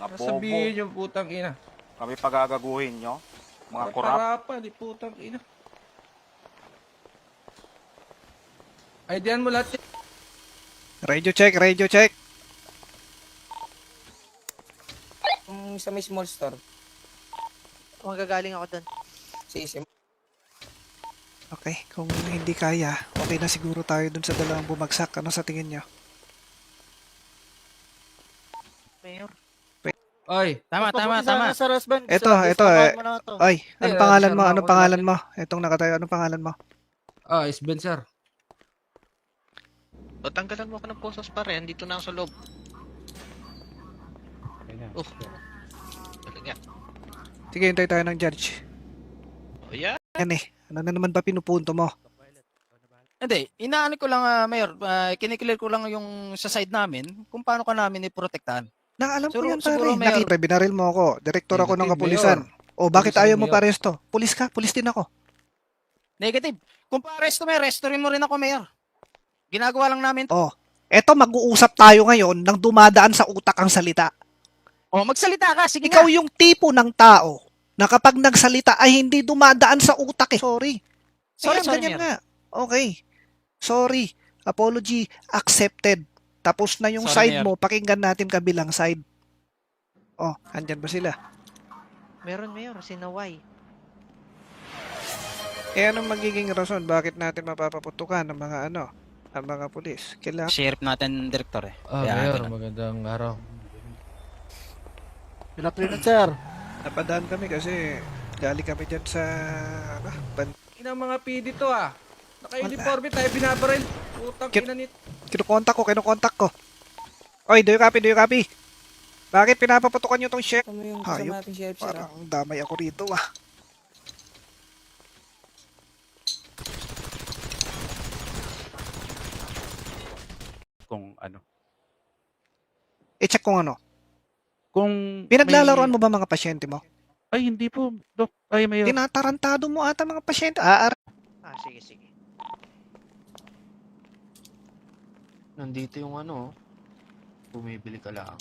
Mga bobo. Sabihin yung putang ina. Kami pagagaguhin nyo. Mga kurap. Parapan, di putang ina. Ay, diyan mo lahat. Radio check, radio check. Sa may small store. Magagaling ako doon. Si SM. Okay, kung hindi kaya, okay na siguro tayo dun sa dalawang bumagsak. Ano sa tingin nyo? Mayor. Ay, Tama. Sa Rosban. Ito, Ay, anong pangalan mo? Anong pangalan mo? Itong nakatayo, anong pangalan mo? is Ben, sir. O, tanggalan mo ako ng pusos pare. Andito na ako sa loob. Talaga. Sige, hintay tayo ng judge. O, yan. Yan eh. Ano na naman ba pinupunto mo? Hindi, inaano ko lang, Mayor, kiniklear ko lang yung sa side namin kung paano ka namin iprotektahan. Alam ko Siguro- yan pare. siguro, Mayor. Nakita, binaril mo ako. Direktor ako ng Negative, kapulisan. O bakit Pulis ayaw ako, mo Mayor. paresto? Pulis ka? Pulis din ako. Negative. Kung pa-arresto mo, arresto rin mo rin ako, Mayor. Ginagawa lang namin. Oh, eto mag-uusap tayo ngayon nang dumadaan sa utak ang salita. O, magsalita ka, sige Ikaw nga. yung tipo ng tao na kapag nagsalita ay hindi dumadaan sa utak eh. Sorry. Sorry, Ayan, sorry, ganyan Mayor. nga. Okay. Sorry. Apology accepted. Tapos na yung Sorry, side Mayor. mo, pakinggan natin kabilang side. Oh, andyan ba sila? Meron, Mayor. Sinaway. Eh, anong magiging rason bakit natin mapapaputukan ng mga ang mga pulis? Kailangan Sheriff natin, Director eh. Kaya Mayor, ganun. magandang araw. napadaan kami kasi galing kami dyan sa Ina mga PD to Naka-uniforme tayo binabaril. Putang Kit- ina nito. kinukontak ko. Oy, do you copy? Bakit pinapaputukan nyo tong sheriff? Ano yung Hayop. kasama natin sheriff sir? Parang damay ako rito Kung ano. I-check kung ano. Kung Pinaglalaroan mo ba mga pasyente mo? Ay, hindi po, Dok. Ay, Mayor. Tinatarantado mo ata mga pasyente. Sige. Nandito yung ano, bumibili ka lang.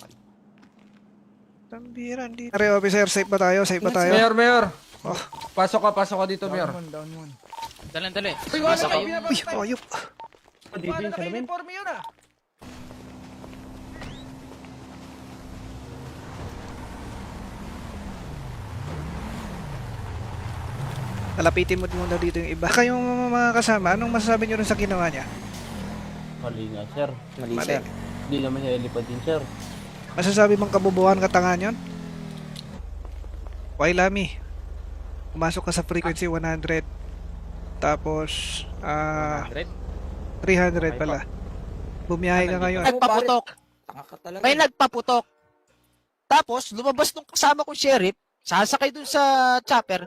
Tambira, hindi. Pare, officer, safe ba tayo? Mayor. Oh. Pasok ka dito, Mayor. Dali. Uy, wala Pasok kayo kayo. Uy, binabantay. ayop. Wala naka-uniforme yun Nalapitin mo muna dito yung iba. Kayong mga kasama, anong masasabi nyo rin sa ginawa niya? Mali nga, sir. Mali Mali. sir. Hindi naman siya ilipad din, sir. Masasabi mong kabubuhan katangan yun? Wailami, pumasok ka sa frequency 100. Tapos, 300 pala. Bumiyahe ka ngayon. Nagpaputok. Taka ka talaga. May nagpaputok. Tapos, lumabas nung kasama kong sheriff, sasakay dun sa chopper,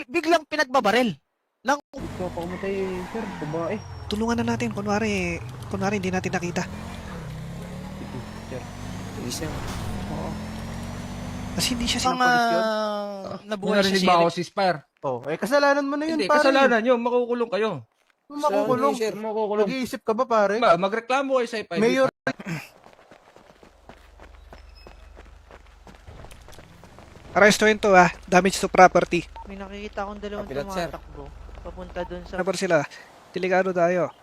biglang pinagbabaril. Ikaw pa umatay, sir. Babae. Tulungan na natin, kunwari hindi natin nakita. Sir. Sige sir. Oo. Kasi hindi siya Mga nabuhay sa Narinig ba ako sheriff. si Spire? Oh, eh kasalanan mo na yun, Hindi, pare. kasalanan nyo. Makukulong kayo. Makukulong. Sir. Makukulong. Nag-iisip ka ba, pare? Magreklamo kayo sa FIB. Mayor. Arrestuin to damage to property. May nakikita akong dalawang Kapilat, sir. tumatakbo. Papunta doon sa... Sabar sila. Delikado tayo.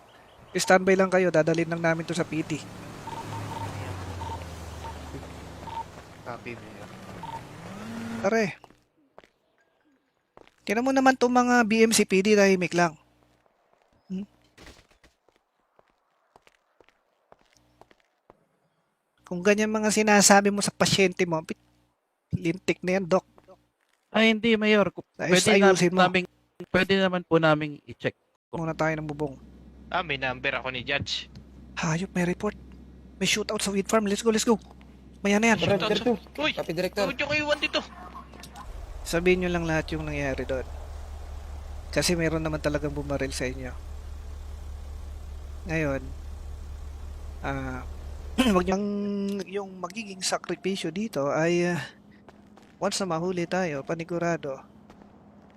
Standby lang kayo, dadalhin lang namin to sa PT. Copy, Mayor. Pare. Tingnan mo naman itong mga BMCPD, tahimik lang. Kung ganyan mga sinasabi mo sa pasyente mo, lintik na yan, Doc. Ay, hindi, Mayor. Ayusin mo. Pwede naman po namin i-check. Muna tayo ng bubong. May number ako ni Judge. Hayop, may report. May shootout sa weed farm. Let's go. Maya na yan. Uy, Copy director. huwag nyo kayo iwan dito. Sabihin nyo lang lahat yung nangyari doon. Kasi meron naman talagang bumaril sa inyo. Ngayon, wag yung magiging sakripisyo dito ay once na mahuli tayo, panigurado,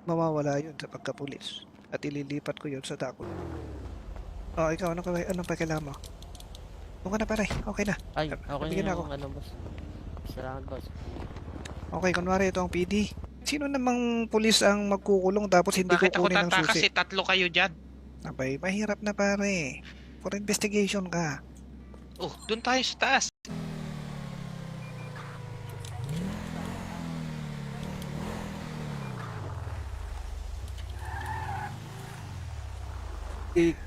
mawawala yun sa pagkapulis. At ililipat ko yun sa dakot. Oh, ikaw, anong pakialam mo? Okay na pare, okay na. Ay, okay Bigyan na ako. yung ano, boss. Salamat, boss. Okay, kunwari ito ang PD. Sino namang pulis ang magkukulong tapos hindi Bakit ako kukunin ng tatakas? susi? Tatlo kayo dyan. Abay, mahirap na pare. For investigation ka. Oh, doon tayo sa taas.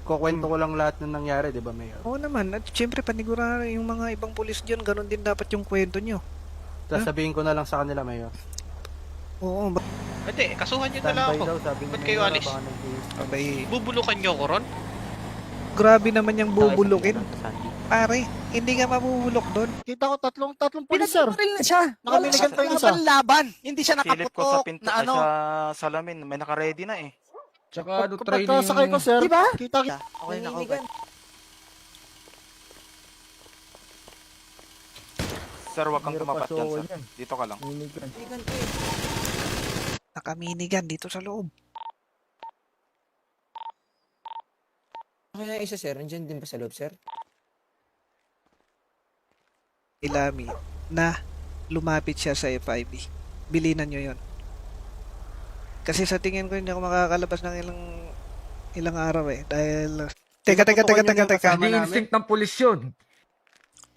Kukwento ko lang lahat ng nangyari, di ba, Mayor? Oo naman, at syempre panigurado yung mga ibang pulis dyan, ganun din dapat yung kwento nyo. Sasabihin ko na lang sa kanila, Mayor. Oo, Hindi, kasuhan nyo na lang Standby ako. daw, sabi ni Ba't kayo Mayor, alis? baka nag-iis. abay, Bubulukan nyo ako ron? grabe naman yung bubulukin. Pare, hindi ka mabubulok doon. Kita ko tatlong pulis, sir. Pinagbaril na siya. Nakabinigan pa yung isa. Laban. Hindi siya Silip ko sa nakaputok pinto na ay ano. sa salamin. May naka-ready na eh. Tsaka Kapag kasakay ko, sir. Diba? Kita kita. Okay na cover. Sir, wag kang Hirap tumapat dyan, pasukan sir. yan. Dito ka lang. Minigan ko eh. Nakaminigan dito sa loob. Kaya isa, sir. Nandiyan din ba sa loob, sir? Ilami na lumapit siya sa FIB. Bilinan nyo yon. Kasi sa tingin ko hindi ako makakalabas ng ilang araw eh. Dahil... Teka. Hindi instinct ng pulis yun.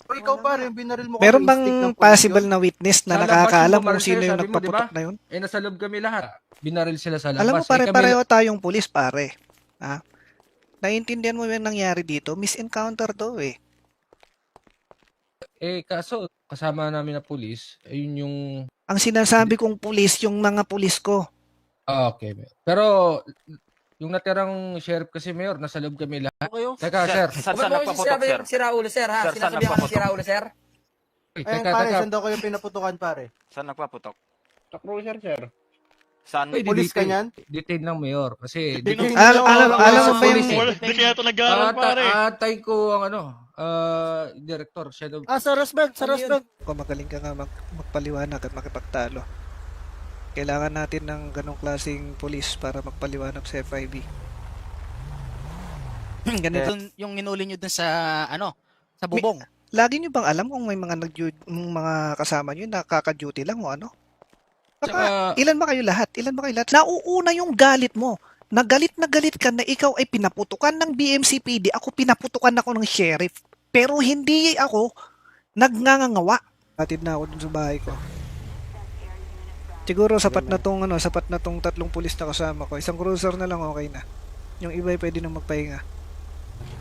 O ikaw, pare, yung binaril mo Meron kami, bang stick ng possible pulis na witness na Sa labas nakakaalam yung kung bumaril sino sa'yo, yung sabi mo, nagpaputok diba? na yun? Eh, nasa loob kami lahat. Binaril sila sa labas. Alam mo, Eh, kami- pare-pareho tayong pulis, pare. Ha? Naiintindihan mo yung nangyari dito? Misencounter to eh. kaso, kasama namin na pulis, ayun yung... Ang sinasabi kong pulis, yung mga pulis ko. Okay, Mayor. Pero, yung natirang sheriff kasi, Mayor, nasa loob kami lahat. Kayo? Teka, sir. Saan nagpaputok, sir? Si Raulo, sir, ha? Sir, saan Sinasabihan ka ng si nagpaputok? Raulo, sir? Uy, Ayun, teka, pare, teka. saan daw kayo pinaputukan, pare? Saan nagpaputok? Sa cruiser, sir. Saan? Uy, Pulis ka detail- niyan? Detail lang, Mayor. Kasi, Alam mo ba yung... Di kaya ito nag-aaral, pare. Atay ko ang director. Siya daw. Sa Rosberg, sa Ano yun? Rosberg. Kung magaling ka nga magpaliwanag at makipagtalo. Kailangan natin ng ganong klaseng pulis para magpaliwanag sa FIB. Ganito. Yung inuli nyo dun sa, sa bubong. Lagi nyo bang alam kung may mga kasama nyo na kaka-duty lang o ano? Baka, Tsaka, ilan ba kayo lahat? Nauuna yung galit mo. Na galit ka na ikaw ay pinaputukan ng BMCPD. Ako pinaputukan ako ng sheriff. Pero hindi ako nagngangawa. Atid na ako dun sa bahay ko. Siguro sapat na tong tatlong pulis na kasama ko. Isang cruiser na lang okay na. Yung iba ay pwede nang magpahinga.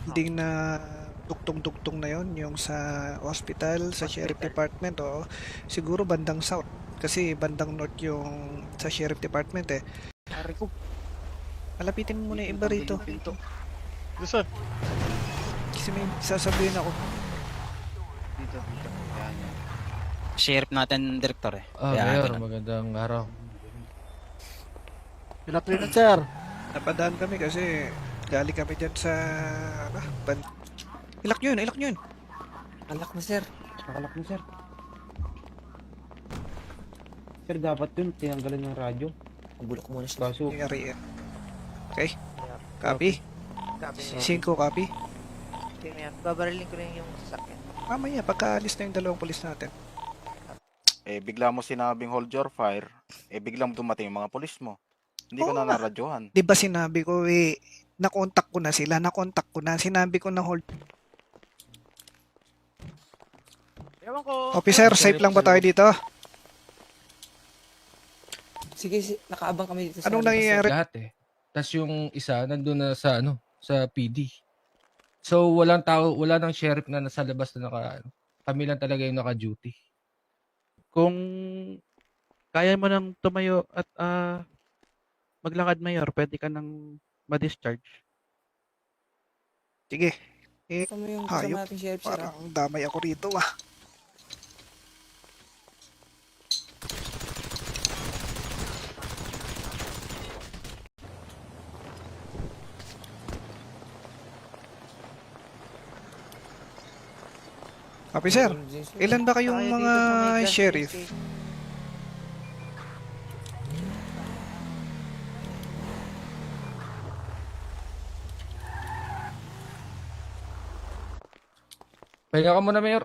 Hindi na duktong-duktong na yon yung sa hospital, sa sheriff department o siguro bandang south. Kasi bandang north yung sa sheriff department eh. Pare ko. Malapitin mo muna yung iba rito. Saan? Kasi may sasabihin ako. Sheriff natin, director eh. Mayor, magandang araw. Pinaklinan, sir. Napadaan kami kasi galing kami dyan sa... Ilak nyo yun. Alak na, sir. Nakalak mo, sir. Sir, dapat dun, tinanggalan ng radyo. Bulok muna siya. Kaso, Yung area. Okay? Copy? Copy. 5 copy? Okay, Mayor. Babarilin ko lang yung sasakyan. Mamaya, pagkaalis na yung dalawang pulis natin. Eh, bigla mo sinabing hold your fire. Eh, biglang dumating yung mga pulis mo. Hindi ko Oo na nga. naradyohan. Di ba sinabi ko nakontak ko na sila, sinabi ko na hold. Ewan ko. Officer, safe lang ba tayo dito? Sige, nakaabang kami dito sa... Anong labas, sir. nangyayari? Lahat eh. Tapos yung isa, nandun na sa, sa PD. So, walang tao, wala nang sheriff na nasa labas na kami lang talaga yung naka-duty. Kung kaya mo nang tumayo at maglakad, Mayor, pwede ka nang ma-discharge. Sige, Kasama yung Hayop. kasama nating sheriff, sir. parang damay ako rito ah. Officer, ilan ba kayong Tayo dito mga sa may gas sheriff? station. Pahinga ka muna, Mayor.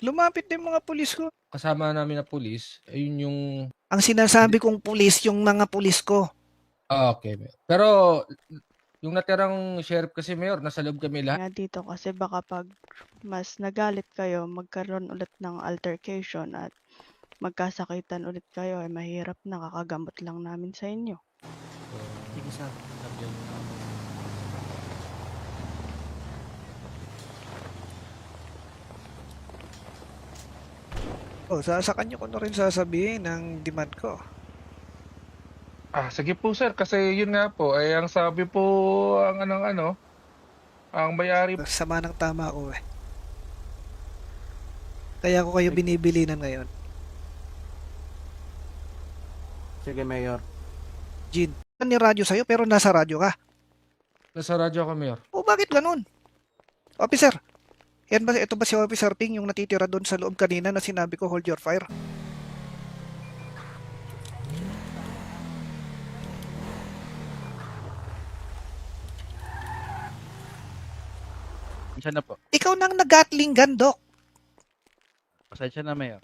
Lumapit din mga pulis ko. Kasama namin na pulis, ayun yung Ang sinasabi kong pulis, yung mga pulis ko. okay, Mayor. Pero yung natirang sheriff kasi, Mayor, nasa loob kami lahat. Nga dito kasi baka pag mas nagalit kayo, magkaroon ulit ng altercation at magkasakitan ulit kayo, ay mahirap na, kakagamot lang namin sa inyo. Sige, sir. Sa kanya ko na rin sasabihin ang demand ko. Sige po sir, kasi yun nga po, ay ang sabi po ang may-ari Sama ng tama ko eh. Kaya ko kayo binibilinan ngayon. Sige, Mayor. Jin, ni radyo sa'yo pero nasa radyo ka. Nasa radyo ka, Mayor. O bakit ganun? Officer, ito ba si Officer Ping yung natitira doon sa loob kanina na sinabi ko hold your fire? Pasensya na po. Ikaw nang nag-gatling gun, Doc. Pasensya na, Mayor.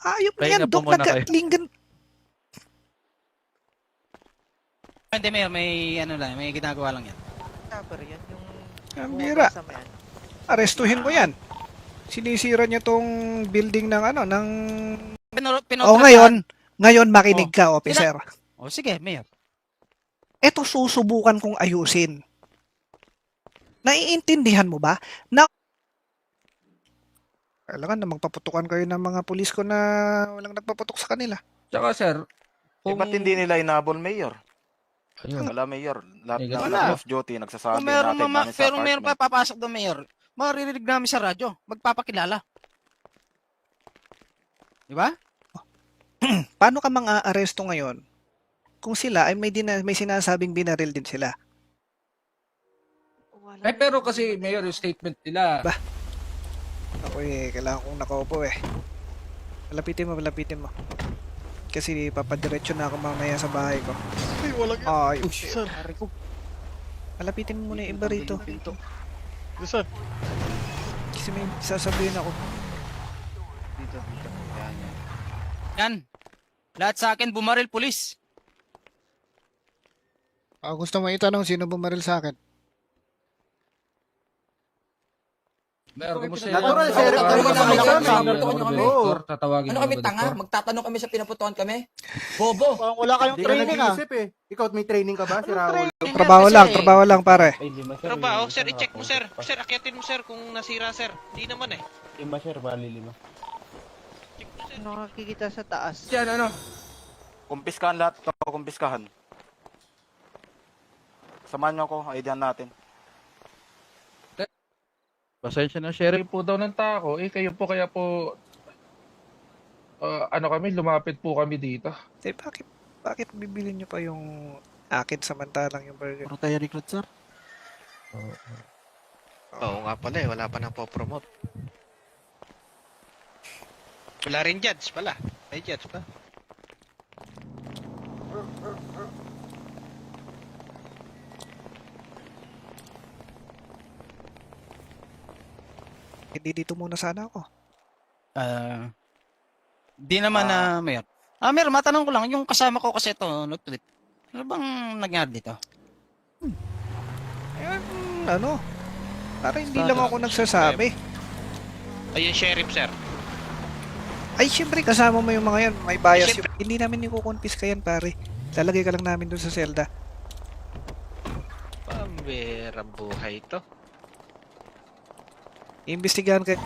Ayop na Pahinga yan, po Doc, muna kayo. nag-gatling gun. Hindi, Mayor, may ginagawa lang yan. Chopper yan. Yung Ang bira. bumabasa mo yan. Arestuhin mo yan. Sinisira niya tong building ng ng... Oh, ngayon makinig ka, officer. Oh, sige, Mayor. Ito susubukan kong ayusin. Naiintindihan mo ba? Na kailangan na magpaputukan kayo ng mga pulis ko na walang nagpaputok sa kanila. Tsaka, sir, Ba't hindi nila inabol, Mayor? Ayun. Wala, Mayor. Lahat May ng ganun. nasa off duty, nagsasabi Kung meron, natin namin sa pero meron pa apartment. papasok doon, Mayor, maririnig namin sa radyo. Magpapakilala. Di ba? Paano ka mga aresto ngayon kung sila ay may sinasabing binaril din sila? Wala Pero kasi, Mayor, yung statement nila, Ako kailangan kong nakaupo eh. Malapitin mo. Kasi papadiretso na ako mamaya sa bahay ko. Ay, walang yan. Ay, Sir. malapitin mo muna yung iba rito. Yes, sir. Kasi may sasabihin ako. Yan. Lahat sa akin, bumaril pulis. Gusto mo itanong sino bumaril sa akin? Mayor, kumusta Natural, sir. Tatawagin Ano mo kami ba, tanga? Doktor? Magtatanong kami sa pinaputuan kami? Bobo! Parang wala kayong training eh. Ikaw may training ka ba, si Raul? Trabaho lang pare. Trabaho, sir, i-check mo, sir. Sir, akyatin mo, sir, kung nasira, sir. Hindi naman eh. Check mo, sir. Nakakikita sa taas. Yan, Kumpiskahan lahat. Kumpiskahan. Samahan niyo ako. Aidian natin. Pasensya na, Sheriff. kayo po daw ng tako, kayo po kaya po kami, lumapit po kami dito. Bakit bibili nyo pa yung akin samantalang yung burger? Puro tayo recruit, sir. Oo nga pala eh, wala pa nang po-promote. Wala rin judge pala. May judge pa. Hindi dito muna sana ako. Di naman na, Mayor. Mayor, matanong ko lang, yung kasama ko kasi ito, nag-tweet. Ano bang nangyari dito? Para hindi lang ako nagsasabi. Ayun, sheriff, sir. Ay, syempre, kasama mo yung mga yan. May bias Ay, yun. Hindi namin ikukonfis ka yan, pare. Lalagay ka lang namin dun sa selda. Pambirang buhay to. Iimbestigahan ka.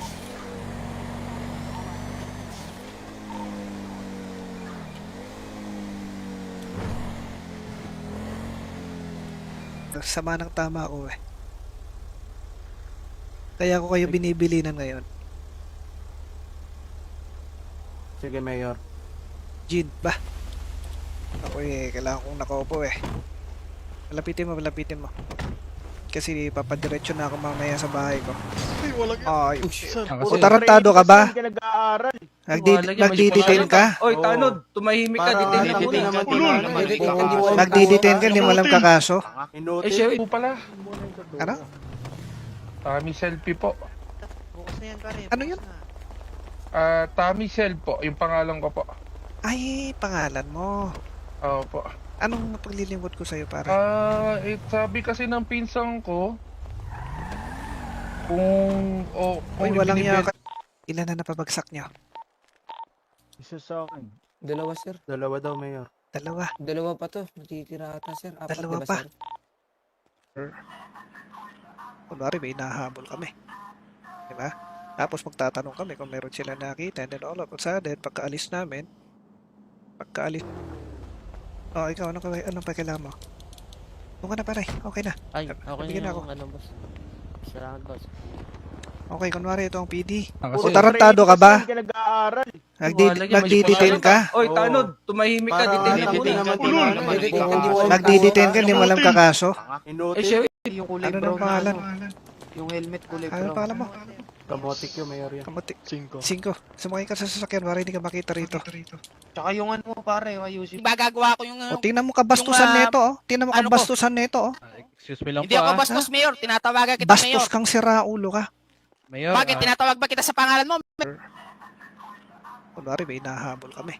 Sama ng tama ko eh. Kaya ko kayo binibilinan ngayon. Sige, Mayor. Jin, ba? Ako kailangan kong nakaupo eh. Malapitin mo. Kasi papadiretso na ako mamaya sa bahay ko. Ay, walang yan. Ay, Sir, o tarantado ka ba? Nag-aaral. Magdidetain ka? Oy, Tanod, tumahimik ka. Magdidetain ka, hindi mo alam kakaso? Sheriff, po pala. Ano? May selfie po. Bukas na yan, pare. Ano bukas yun? na. Tommy Shell po, yung pangalan ko po. Ay, pangalan mo. Opo. Anong paglilimot ko sa'yo, pare? Sabi kasi ng pinsan ko, kung Uy, walang ibinibenta- yaka. Ilan na napabagsak niyo? Isa sa akin. Dalawa, sir. Dalawa daw, Mayor. Dalawa. Dalawa pa to. Natitira ata, sir. Apat, Dalawa diba, pa. sir? Kunwari, may nahabol kami. Diba? Tapos magtatanong kami kung meron sila nakita. And then all of a sudden, pagkaalis namin, oh, ikaw, anong pakialam mo? Doon ka na, pare. Okay na. Ay, okay Bigyan na ako. yung ano, boss. Salamat, boss. Okay, kunwari ito ang PD. Ah, O kasi, tarantado ka ba? Hindi ka nag-aaral. Magdidetain ka? Oy, Oo. Tanod, tumahimik ka, Para detain alam mo detain naman ka. yung ano, Hindi, eh. hindi mo- Magdidetain ka, hindi mo alam kakaso. Eh, Inote. syempre, Yung kulay Ano brown ng pangalan? Yung helmet kulay Ano brown. pangalan mo? Kamotik yung Mayor yan. Kamuti. 5. Sumakay ka sa sasakyan para hindi ka makita rito. Tsaka yung ano mo pare, ayusin. Magagawa ko yung... O, tingnan mo kabastusan Yung, nito, oh. Tingnan mo ano ko? kabastusan nito, oh. Excuse me lang Hindi po ako ah. bastos, Mayor. Tinatawagan kita, Mayor. Bastos kang siraulo ka. Mayor, Bakit? Tinatawag ba kita sa pangalan mo? Kunwari, may nahabol kami.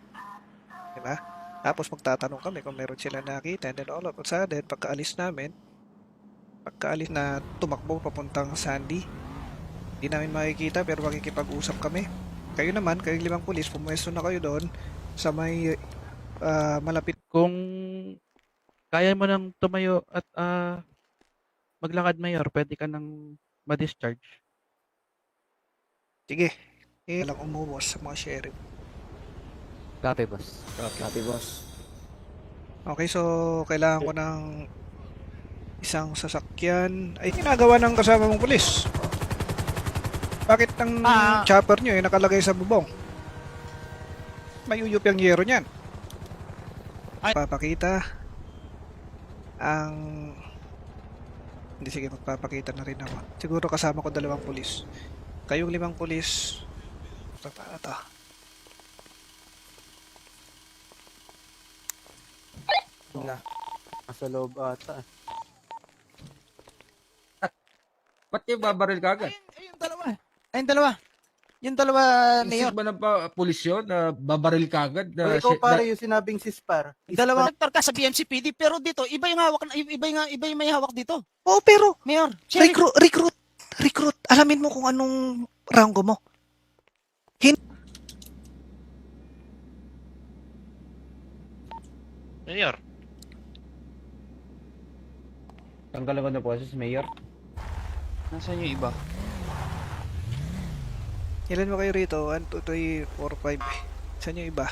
Diba? Tapos magtatanong kami kung meron sila nakita. And then all of a sudden, pagkaalis na tumakbo papuntang Sandy, hindi namin makikita pero makikipag-usap kami. Kayo naman, kayong 5 pulis, pumuesto na kayo doon sa may malapit. kung kaya mo nang tumayo at maglakad, Mayor, pwede ka nang ma-discharge. Sige, lang umubos sa mga sheriff. Copy, boss. Copy, boss. Okay, so kailangan ko ng isang sasakyan. Ay, ginagawa ng kasama mong pulis. Bakit ang chopper nyo nakalagay sa bubong? Mayuyup yung yero niyan. Papakita ang... Hindi, sige, magpapakita na rin ako. Siguro kasama ko 2 pulis. Kayong 5 pulis. Ito. Nasa loob ata. ba't kayo babaril ka agad? Ayun, dalawa. Ayun, dalawa. Yung dalawa, Mayor. Isip ba ng pulis yun na babaril ka agad? O, ikaw pare yung sinabing sispar. Dalawa. Sector ka sa BMCPD, pero dito, iba yung hawak, iba yung may hawak dito. Oh, pero Mayor, Sheriff. recruit. Alamin mo kung anong ranggo mo. Mayor. Tanggalan ko na po si Mayor. Nasaan yung iba? Ilan mo kayo rito? 1, 2, 3, 4, 5. Saan yung iba?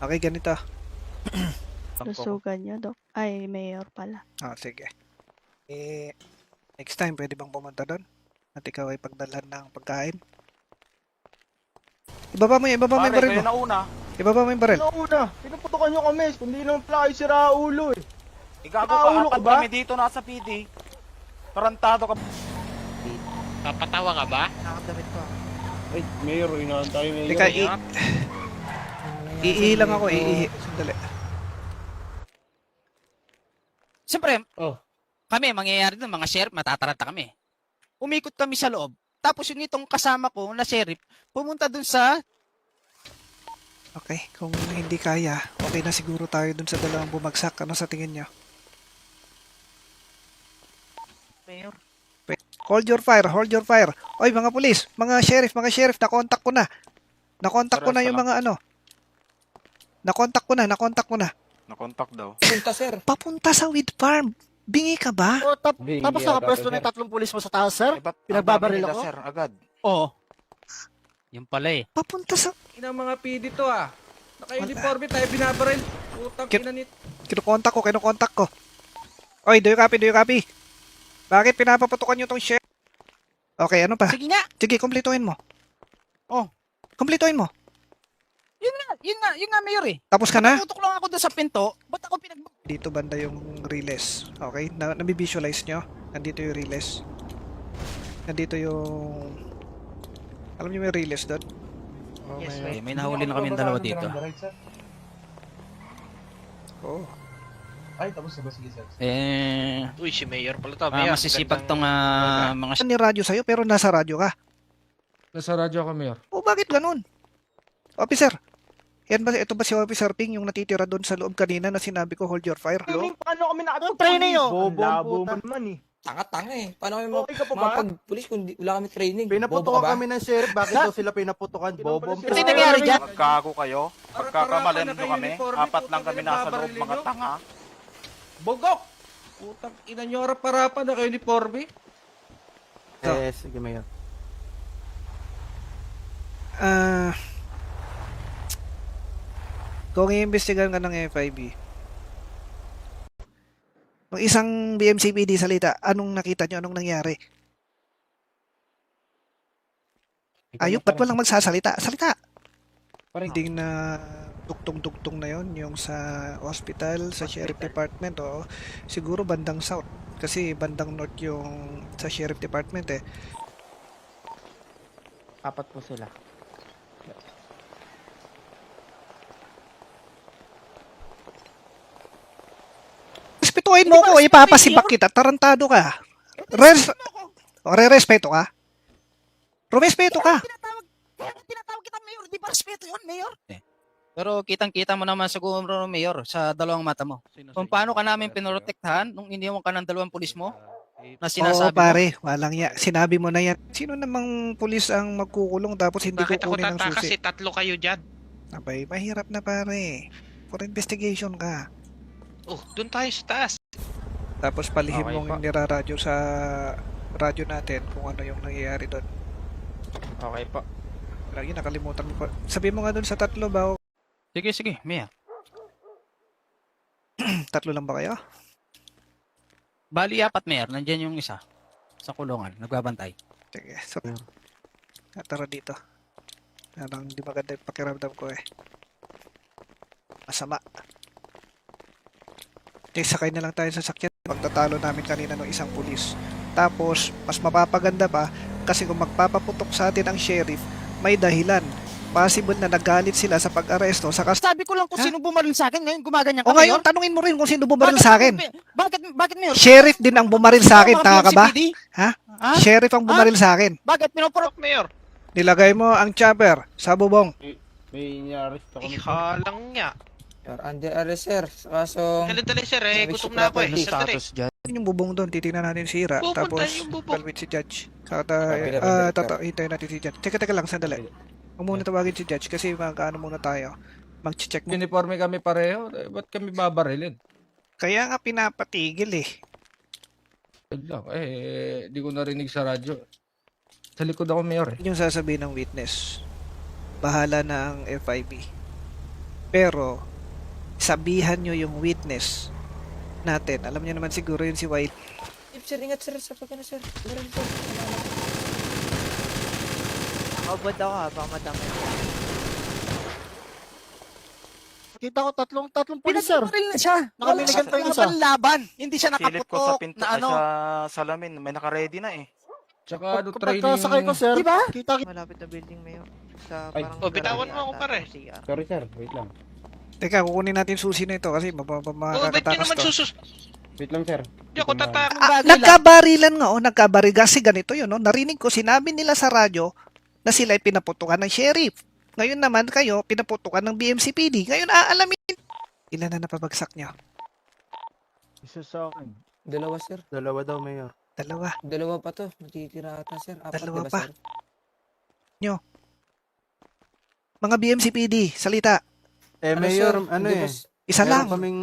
Okay, ganito. Lusugan nyo, Dok. Ay, Mayor pala. Sige. Next time, pwede bang pumunta doon? At ikaw ay pagdalhan ng pagkain? Ibaba mo yung baril mo. Ibaba mo yung baril. Una, pinuputukan nyo kami. Kundi naman pala kayo sira ulo eh. Igago Nakaulo ka, ka ba? kami dito nasa PD. Tarantado ka. Papatawa ka ba? Nakakadamit ko. Ay, Mayor, inaantay Mayor. Teka, iihi lang ako, iihi. Sandali. Siyempre, Oh. kami, mangyayari doon, mga sheriff, matataranta kami. Umikot kami sa loob. Tapos yung itong kasama ko na sheriff, pumunta doon sa... Okay, kung hindi kaya, okay na siguro tayo dun sa 2 bumagsak. Ano sa tingin nyo? Mayor. Hold your fire. Oy, mga pulis, mga sheriff, nakontak ko na. Nakontak ko na yung mga ano. Nakontak ko na. Nakontak daw. Punta, sir. Papunta sa weed farm. Bingi ka ba? Tapos nakapwesto na yung 3 pulis mo sa taas, sir? Ba't Pinagbabaril ang dami nila, ako? sir, agad. Oo. Yung pala eh. Papunta sa... Inang mga PD to ah. Naka-uniforme tayo binabaril. Utang Kit- ina nito. Kinukontak ko. Oy, do you copy? Bakit pinapaputukan nyo tong sheriff? Okay, ano pa? Sige nga. Sige, kumpletuhin mo. Oh. Kumpletuhin mo. Yun nga, Mayor eh. Tapos ka na? Tutok lang ako doon sa pinto. Ba't ako Dito banda yung release. Okay? Nabivisualize nyo? Nandito yung release. Nandito yung... Alam nyo may release doon? Yes, may nahuli na kami ng dalawa dito. Oo. Ay, tapos na ba? Sige, sir. Uy, si Mayor pala to. Mayor, Masisipag gandang- tong mga... Ni radyo sa'yo pero nasa radyo ka. Nasa radyo ako, Mayor. O bakit ganun? Officer, ito ba si Officer Ping yung natitira doon sa loob kanina na sinabi ko hold your fire? Paano kami nakatulog? training nyo? Bobo ang puta naman eh. Tanga-tanga eh. Paano kami Okay ka pa ba? mapag-pulis kung wala kami training? Bobo Pinaputukan ka ba? kami ng sheriff. Bakit daw sila pinaputukan? Bobo ang Kasi puta. nangyari dyan? Magkago kayo. Pagkakamalan nyo kami. Apat lang kami nasa loob, mga tanga. Bogok! Putang ina nyo, harap-harapan na kayo ni Porby. Sige, Mayor. Kung i-investigahan ka ng FIB, nung isang BMCPD salita, anong nakita nyo? Anong nangyari? Ayok, ba't walang magsasalita? Salita! Hindi na duktong-duktong na yon yung sa hospital, sa sheriff department, o siguro bandang south. Kasi bandang north yung sa sheriff department eh. Apat po sila. Respetuhin mo ko, ipapasibak kita, tarantado ka. Re-respeto ka? Rumespeto ka. Tinatawag kita mayor, di ba respeto yun, mayor? Pero kitang-kita mo naman siguro, mayor, sa dalawang mata mo. Kung paano ka namin pinoprotektahan nung iniwan ka ng dalawang pulis mo na Oo, sinasabi mo. pare, walang ya. Sinabi mo na yan. Sino namang pulis ang magkukulong tapos hindi Bakit ako kukunin ng tataka susi? kasi tatlo kayo dyan? Abay, mahirap na pare. For investigation ka. Oh, doon tayo sa taas. Tapos palihim Okay mong po. niraradyo sa radyo natin kung ano yung nangyayari doon. Okay po. Lagi nakalimutan mo pa. Sabi mo nga doon sa tatlo ba? Sige, mayor. Tatlo lang ba kayo? Bali, apat, mayor. Nandyan yung isa sa kulungan, nagbabantay. Sige, so, tara dito. Parang di maganda yung pakiramdam ko eh. Masama. Sakay na lang tayo sa sakyan. Pagtatalo namin kanina ng isang pulis. Tapos, mas mapapaganda pa kasi kung magpapaputok sa atin ang sheriff, may dahilan. Possible na nagalit sila sa pag-aresto. Saka, Sabi ko lang kung Ha? sino bumaril sa akin, ngayon gumaganyan o ka, ngayon, mayor. tanungin mo rin kung sino bumaril sa akin. Bakit, mayor? Sheriff din ang bumaril sa akin, tanga ka ba? Ha? Ha? Sheriff ang bumaril sa akin. Bakit pinoporok? Mayor, Nilagay mo ang chopper sa bubong. May inarist ako. ihalang nga. Sir, under arrest sir. Kaso... Dali-dali sir, Sabi gutom si na ako eh. property Sandali. dyan. Yun yung bubong doon, titingnan natin sira. Pupunta Tapos, yung bubong. kalwit si Judge. Pila. Hintayin natin si Judge. Teka lang, sandali. Huwag muna tawagin si Judge kasi mag-ano muna tayo. Mag-check mo. Uniforme kami pareho. Ba't kami babarilin? Kaya nga pinapatigil eh. Wait lang. Di ko narinig sa radyo. Sa likod ako, Mayor. Yun yung sasabihin ng witness. Bahala na ang FIB. Pero, sabihan nyo yung witness natin. Alam nyo naman siguro yun si White. Sir, ingat sir sa pagkana sir. Meron po. Nakabad ako ha, baka madami. Kita ko tatlong pulis, sir. Pinabaril na siya. Nakabinigan pa yung isa. Laban. Hindi siya Silip ko sa nakaputok pinto, na ano. sa salamin. May naka-ready na eh. Tsaka ano training... sir. Diba? Malapit na building mayor. Sa Ay. parang Oh, bitawan garage mo ako, ata, pare. o CR. Sorry sir, wait lang. Teka, kukunin natin susi na ito kasi Oh, ba't nyo makakatakas naman to. Wait lang sir. Di ako tataka. Nagkabarilan nga, nagkabarilan. Kasi ganito yun, narinig ko, sinabi nila sa radyo na sila ay pinaputukan ng sheriff. Ngayon naman kayo, pinaputukan ng BMCPD. Ngayon, aalamin. Ilan na napabagsak nyo? Isa sa akin. Dalawa sir. Dalawa daw, Mayor. Dalawa. Dalawa pa to. Matitira ata sir. Apat Dalawa diba, pa. sir? Mga BMCPD, salita. Mayor, sir? ano Hindi eh. ba s- Isa Meron lang. kaming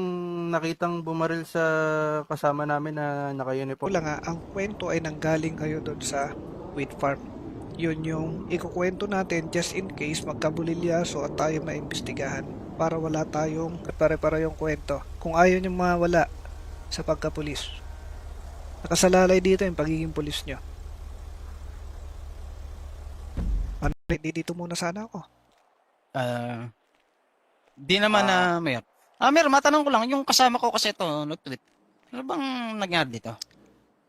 nakitang bumaril sa kasama namin na naka-uniform. Wala nga, ang kwento ay nanggaling kayo doon sa wheat farm. Yun yung ikukwento natin just in case magkabulilyaso at tayo maimbestigahan para wala tayong pare-parehong kwento. Kung ayaw nyo mawala sa pagkapulis. Nakasalalay dito yung pagiging pulis nyo. Ano, dito muna sana ako. Di naman na, mayor. Mayor, matanong ko lang, yung kasama ko kasi ito, nag-tweet. Ano bang nangyari dito?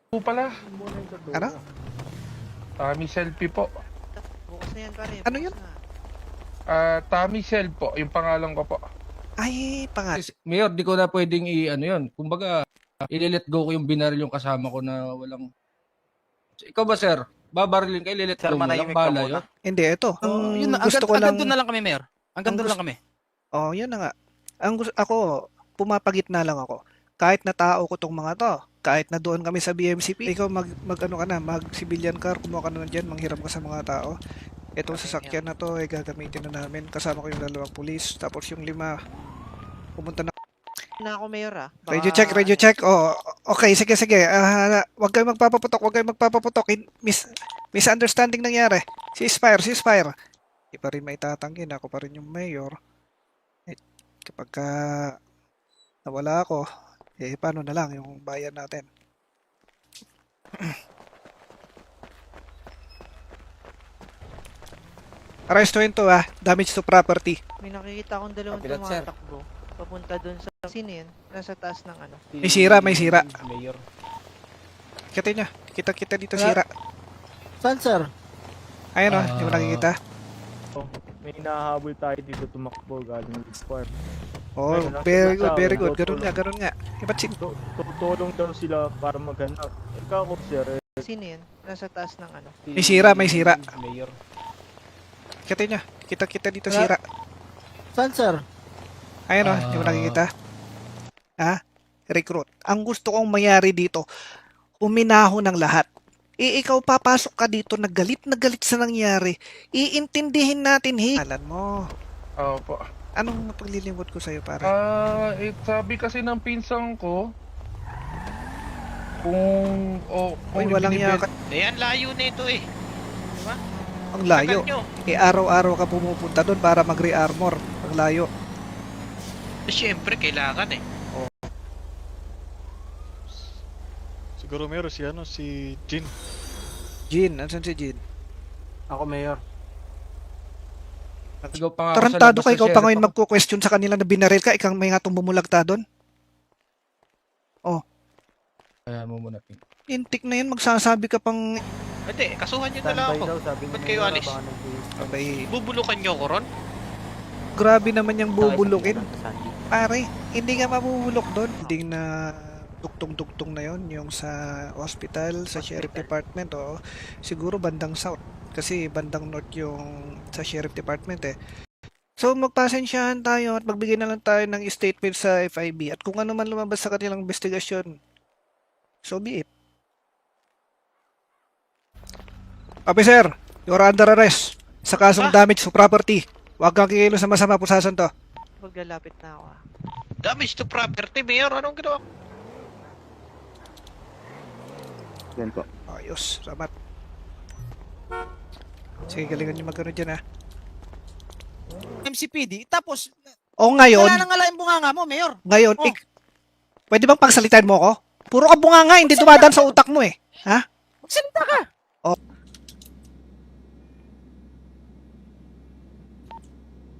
Po pala. Ano? Tommy Selfie po. Bukas na yan, pare. Ano bukas yun? na. Tommy Sel po, yung pangalan ko po. Ay, Mayor, di ko na pwedeng ano yun. Kumbaga, i-let go ko yung binaril yung kasama ko na walang... Ikaw ba, sir? babarilin kayo, lilit Sir, go mo lang, manahimik ka bahala muna. yun. Hindi, ito. Yun na, Gusto ko lang... doon na lang kami, Mayor. Hanggang doon lang kami. Oh, yun na nga. Ako, pumapagitna lang ako. Kahit na tao ko tong mga to, kahit na doon kami sa BMCP, ikaw ano ka na, mag civilian car, kumuha ka na dyan, manghiram ka sa mga tao. Itong sasakyan na to, gagamitin na namin. Kasama ko yung 2 pulis, tapos yung 5, pumunta na. Na ako, Mayor ah. Radio check. Oh, okay, sige. Huwag kayong magpapaputok. Misunderstanding nangyari. Ceasefire. Di pa rin maitatanggi na ako pa rin yung mayor. Kapag nawala ako, paano na lang yung bayan natin? Arrestuin to damage to property. May nakikita akong dalawang tumatakbo. Papunta dun sa... Sino yun? Nasa taas ng ano. May sira. Mayor. Kita dito sira. Saan, sir? Ayun di mo nakikita? May nahahabol tayo dito tumakbo galing farm. Oh, very good. Ganun nga. Ba't Tutulong daw sila para maghanap. Ikaw ko, sir. Sino yun? Nasa taas ng ano. May sira. Mayor. Kita dito sira. Saan, sir? Ayun di mo nakikita? Recruit. Ang gusto kong mayari dito, uminaho ng lahat. Ikaw papasok ka dito na galit sa nangyari. Iintindihin natin, Alan mo. Opo. Anong paglilimot ko sa'yo, pare? Sabi kasi ng pinsan ko, kung Uy, walang yaka. Ang layo na ito eh. Ang layo. Tagal nyo. Araw-araw ka pumupunta doon para mag-re-armor. Ang layo. Siyempre, kailangan eh. Siguro meron si Jin. Jin, asan si Jin? Ako, Mayor. Ikaw pa nga ako sa Tarantado labas ka, na ikaw pa sheriff ngayon ako. magko-question sa kanila na binaril ka, ikaw may nga itong bumulagta doon. Kaya mo muna, Pink. Intik na yan, magsasabi ka pang... Hindi, kasuhan nyo na lang ako. Ba't kayo alis? Abay, Bubulukan nyo ko ron? grabe naman yung bubulukin. Pare, hindi ka mabubulok doon. Hindi na duktong-duktong na yon yung sa hospital, sa sheriff department, o siguro bandang south. Kasi bandang north yung sa sheriff department So magpasensyahan tayo at magbigay na lang tayo ng statement sa FIB at kung ano man lumabas sa kanilang investigasyon, so be it. Officer, you're under arrest sa kasong damage to property. Huwag kang kikilos sa masama, pusasan to. Maglalapit na ako Damage to property, Mayor. Anong ginawa? Yan po. Ayos, salamat. Sige, galingan nyo magkano dyan MCPD, tapos O ngayon, wala nang alam bunganga mo, Mayor. ngayon, Oh. pwede bang pagsalitain mo ako? Puro ka bunganga, hindi dumadaan sa utak mo Ha? Magsalita ka.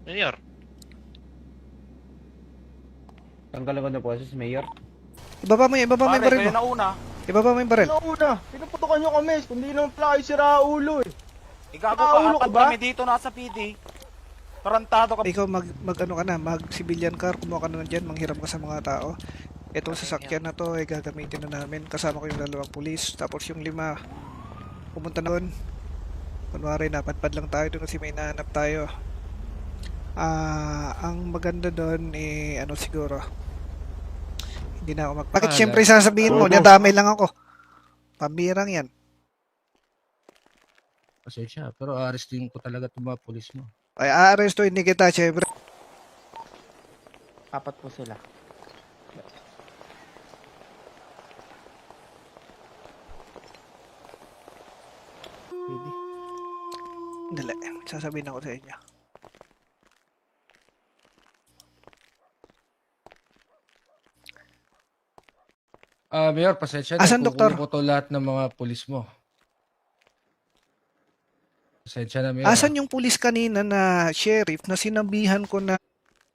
Mayor. Tanggalan ko na po si Mayor. Ibaba mo yung baril mo. Kayo na una. Ibaba mo yung baril. Nauna, pinuputokan nyo kami. Kundi naman pala kayo si Raulo eh. Igago Naulo ka, ka ba? kami dito nasa PD. Tarantado ka. Ikaw ano ka na, mag civilian car, kumuha ka na dyan, manghiram ka sa mga tao. Itong sasakyan na to, gagamitin na namin. Kasama ko yung 2 pulis, tapos yung 5, pumunta na doon. Kunwari, napadpad lang tayo doon kasi may nahanap tayo. Ang maganda doon, siguro, hindi na ako Bakit syempre sasabihin mo, nadamay lang ako. Pambirang yan. Pasensya, pero arrestin ko talaga itong mga pulis mo. Ay, aaresto, hindi kita, syempre. 4 po sila. Dali, sasabihin ako sa inyo. Mayor, pasensya na. Asan, Doktor? Kukunin ko to lahat ng mga pulis mo. Pasensya na, Mayor. Asan yung pulis kanina na sheriff na sinabihan ko na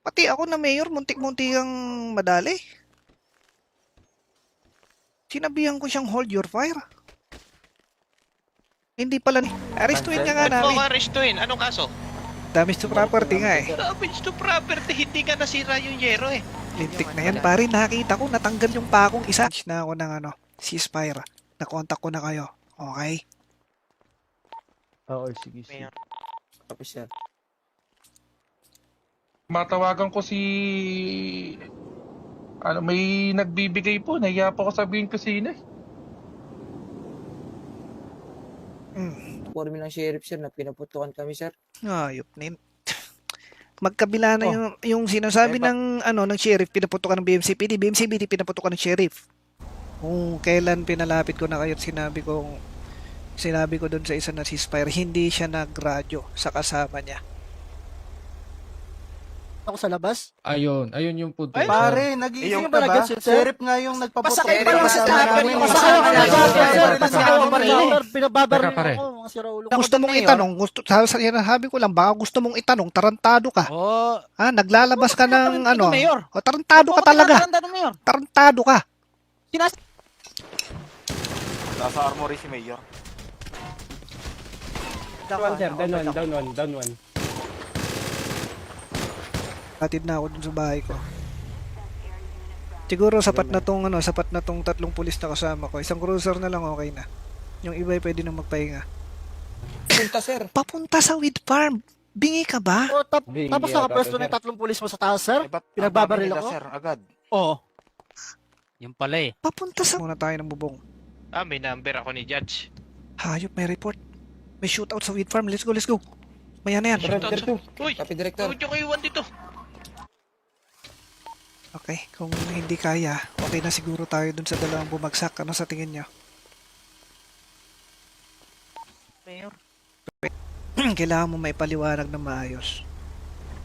pati ako na mayor, muntik-muntik ang madali. Sinabihan ko siyang hold your fire. Hindi pala ni. Arestuin niya nga Ba't mo namin. ko arestuin? Anong kaso? Damage to property nga Damage to property. Hindi ka nasira yung yero eh. Lintik na yan, pare. Nakita ko, natanggal yung pakong isa. Na ako ng ceasefire. Nakontak ko na kayo. Okay? Oo, sige, sige. Mayor. Tapos sir. Matawagan ko si... Ano, may nagbibigay po. Nahiya po ako sabihin ko sino eh. Formin ng sheriff sir na pinaputukan kami sir. Ayop na yun. Magkabila na Oh. yung sinasabi Eh, ba- ng sheriff, pinaputukan ng BMCPD, BMCPD pinaputukan ng sheriff. Kung kailan pinalapit ko na kayo at sinabi ko doon sa isa na ceasefire, hindi siya nagradyo sa kasama niya. Ako sa labas? Ayun yung punto. Ay, Pare, Yung- nag-iisip ba ka ba? nag-gets yun, sir? Sheriff nga yung nagpaputok. Pasakay pa lang sa sasakyan yung Pasakay kasama pa niya. lang sa sasakyan. Sir, Pinababaril Teka, pare. ako, mga siraulo. Gusto mong itanong, sabi ko lang, baka gusto mong itanong, tarantado ka. Oh, Ha, naglalabas ka ng ano. Mayor. O, tarantado ka talaga. Mayor. Tarantado ka. Nasa armory si Mayor. Down one. Atid na ako dun sa bahay ko. Siguro sapat na tong 3 pulis na kasama ko. Isang cruiser na lang okay na. Yung iba ay pwede na magpahinga. Punta sir. Papunta sa weed farm. Bingi ka ba? O, tapos nakapwesto na yung 3 pulis mo sa taas sir? Eh, ba't ang Pinagbabaril dami nila, ako? sir, agad? Oo. Yung pala eh. Papunta sa... Muna tayo ng bubong. May number ako ni Judge. Hayop, may report. May shootout sa weed farm. Let's go. Maya na yan. Uy! Copy director. Huwag nyo kayo iwan dito. Okay, kung hindi kaya, okay na siguro tayo dun sa 2 bumagsak. Ano sa tingin nyo? Mayor. Kailangan mo may paliwanag na maayos.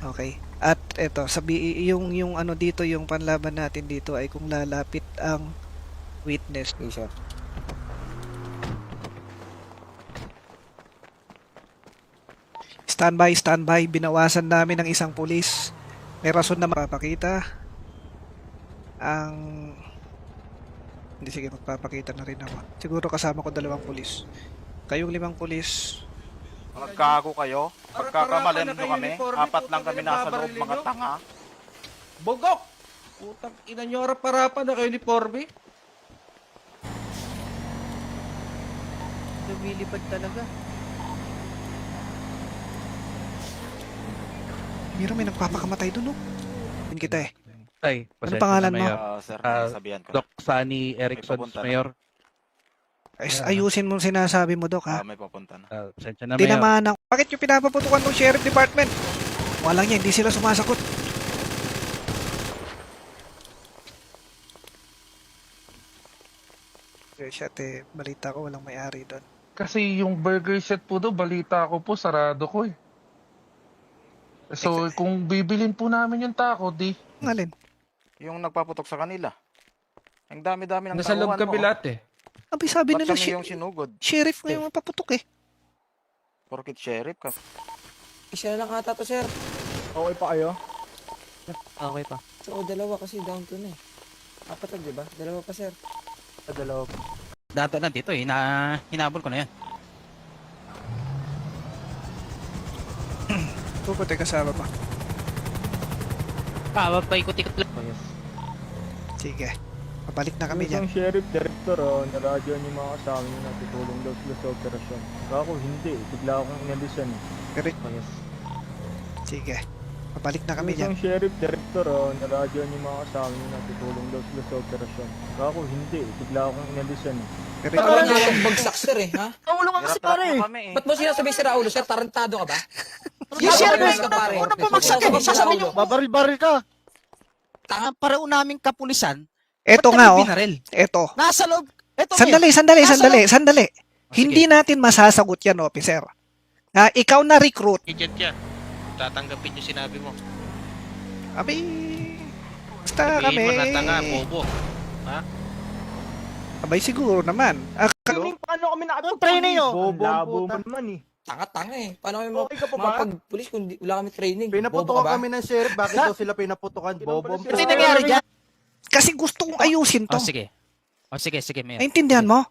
Okay. At eto, yung ano dito, yung panlaban natin dito ay kung lalapit ang witness. Okay sir. Standby. Binawasan namin ng isang pulis. May rason na mapapakita. Hindi, sige, magpapakita na rin ako. Siguro kasama ko 2 pulis. Kayong 5 pulis. Nagkago kayo? Pagkakamalan nyo kami, 4 lang kami nasa loob, mga tanga. Bogok! Putang ina nyo, harap-harapan na kayo ni Porby. Lumilipad talaga. Miro, may nagpapakamatay dun, no? Yun kita eh. Tay, Ano pangalan mo? Sir, sabihan ko. Doc Sunny Erickson, May papunta na. Mayor. Ayusin mo sinasabi mo, Dok, ha? May papunta na. Pasensya na, Mayor. Tinamaan ako. Bakit yung pinapaputukan ng sheriff department? Walang yan, hindi sila sumasagot. Shit eh, balita ko walang may-ari doon. Kasi yung burger set po daw, balita ko po, sarado ko eh. So, kung bibilin po namin yung taco, di... Ang alin? Yung nagpaputok sa kanila. Ang dami-dami ng Nasa loob tauhan kami mo. lahat eh. Abi sabi Ba't nila, kami yung sinugod? sheriff ngayon mapaputok eh. Porkit sheriff ka. Isa na lang ata to sir. Okay pa kayo? Okay pa. So, 2 kasi down to na eh. 4 di ba? 2 pa sir. 2 pa. Dato na dito eh. Hinabol ko na yan. Puputi kasama pa. Paikot-ikot lang. Sige. Pabalik na kami Isang dyan. sheriff director, naradyo niyo mga kasama niyo na tutulong daw sila sa operasyon. Ako hindi, bigla akong inalisan. Pero, sige. Pabalik na kami dyan. Isang sheriff director, naradyo niyo mga kasama niyo na tutulong daw sila sa operasyon. Ako hindi, bigla akong inalisan. Pero, Ba't wala nga bagsak sir eh, ha? Naulo ka kasi pare. Hirap-hirap mo kami eh. Ba't mo sinasabi si Raulo sir? Tarantado ka ba? Yung sheriff ka pare. Unang bumagsak eh. Sasabihin nyo, Babaril-baril ka. Tanga parao naming kapulisan. eto ba't nga kami oh. binaril? Eto. Nasa loob. Eto, Sandali. Hindi natin masasagot yan, officer. Ikaw na recruit. Agent yan. Tatanggapin yung sinabi mo. Abi, basta Sabihin kami. mo na tanga, bobo. Abay, siguro naman. Paano kami nakatulong? training yun? Labo mo naman eh. Tanga-tanga eh. Paano kami Okay ka pa ba? mapag-pulis kung wala kami training? Bobo ka Pinaputukan ba? kami ng sheriff. Bakit daw sila pinaputukan? Bobo. Kasi nangyari dyan. Kasi gusto kong ayusin to. Sige, Mayor. Naintindihan mo?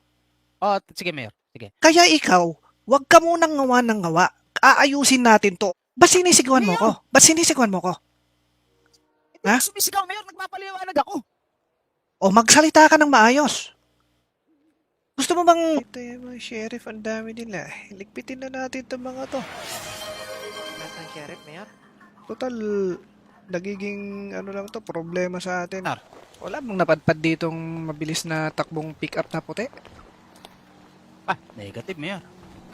Sige, Mayor. Sige. Kaya ikaw, wag ka munang ngawa ng ngawa. Aayusin natin to. Ba't sinisigawan mo ko? Ha? Sumisigaw, Mayor. Nagpapaliwanag ako. O magsalita ka ng maayos. Gusto mo bang... Ito yung mga sheriff, ang dami nila. Ligpitin na natin itong mga to. Lahat ng sheriff, Mayor. Total, nagiging ano lang to, problema sa atin. Wala bang napadpad ditong mabilis na takbong pick-up na puti? Ah, negative, Mayor.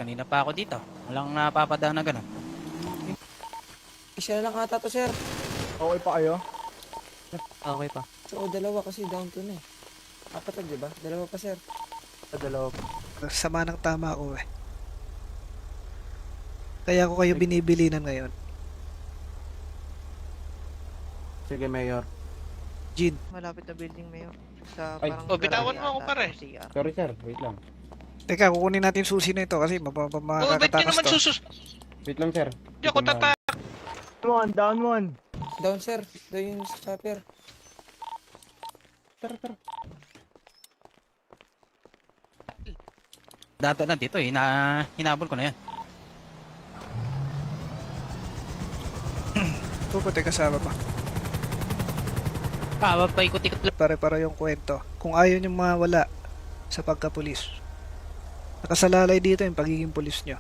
Kanina pa ako dito. Walang napapadaan na ganun. Isa na lang ata to, sir. Okay pa kayo? Okay pa. So, dalawa kasi down to na eh. Apat di ba? Dalawa pa, sir. Dalawa. Sama ng tama ko eh. Kaya ko kayo binibilinan ngayon. Sige, Mayor. Jean, Malapit na building, Mayor. Sa Ay. parang Oh, bitawan garahe mo ako, ata, pare. o CR. Sorry, sir. Wait lang. teka, kukunin natin susi na ito kasi Oh, ba't nyo makakatakas naman to. Wait lang, sir. Di ako tata... Down one. Down, sir. Doon yung chopper. Dato na dito eh. Hinabol ko na yan. Puputi kasama pa. Kawag pa ikot-ikot lang. Pare-para yung kwento. Kung ayaw nyo mawala sa pagkapulis. Nakasalalay dito yung pagiging pulis nyo.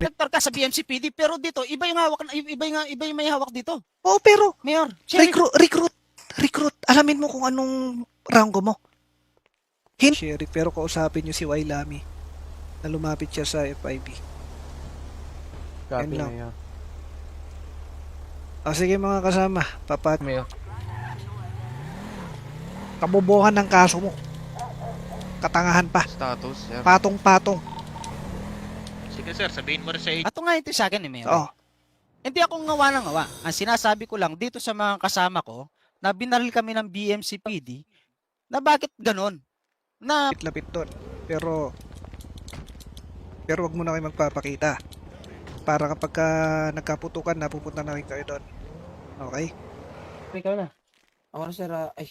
Nagtar ka sa BMCPD pero dito iba yung hawak iba yung may hawak dito. Oo, pero Mayor, sheriff. recruit. Alamin mo kung anong ranggo mo. Sheriff, pero kausapin nyo si Wailami na lumapit siya sa FIB. Copy, Yan lang. Mayor. O sige mga kasama, papat Mayor. kabobohan ng kaso mo. Katangahan pa. Status, sir. Patong-patong. Sige, sir. Sabihin mo rin sa Ato nga ito sa akin eh, Mayor. Oo. Hindi ako ngawa ng ngawa. Ang sinasabi ko lang dito sa mga kasama ko na binaril kami ng BMCPD na bakit ganon? Na Lapit doon. Pero wag mo na kayo magpapakita. Para kapag nagkaputukan, napupunta na rin kayo doon. Okay? Ikaw na. Ako na, sir. Ay.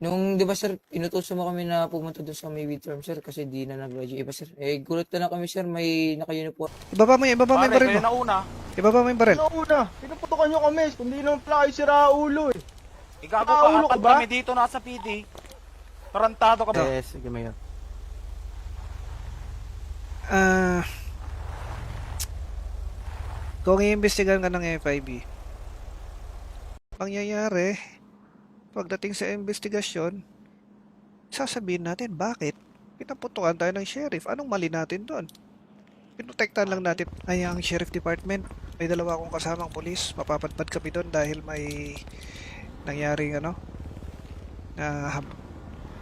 Nung, di ba, sir, inutusan mo kami na pumunta doon sa may midterm, sir, kasi di na nag-graduate. Iba, sir. Eh, gulat na lang kami, sir. May naka-uniform. Ibaba mo yung baril mo. nauna. Ibaba mo yung baril. Una, pinuputukan nyo kami. Kundi nang pala kayo sira ulo eh. Igago Nakaulo ka, ka ba? kami dito nasa PD. Tarantado ka ba? Yes, sige, Mayor. Kung iimbestigahan ka ng FIB, pangyayari, pagdating sa investigasyon, sasabihin natin bakit pinaputukan tayo ng sheriff. Anong mali natin doon? Pinotektahan lang natin ay ang sheriff department. May dalawa akong kasamang polis. Mapapadpad kami doon dahil may nangyaring na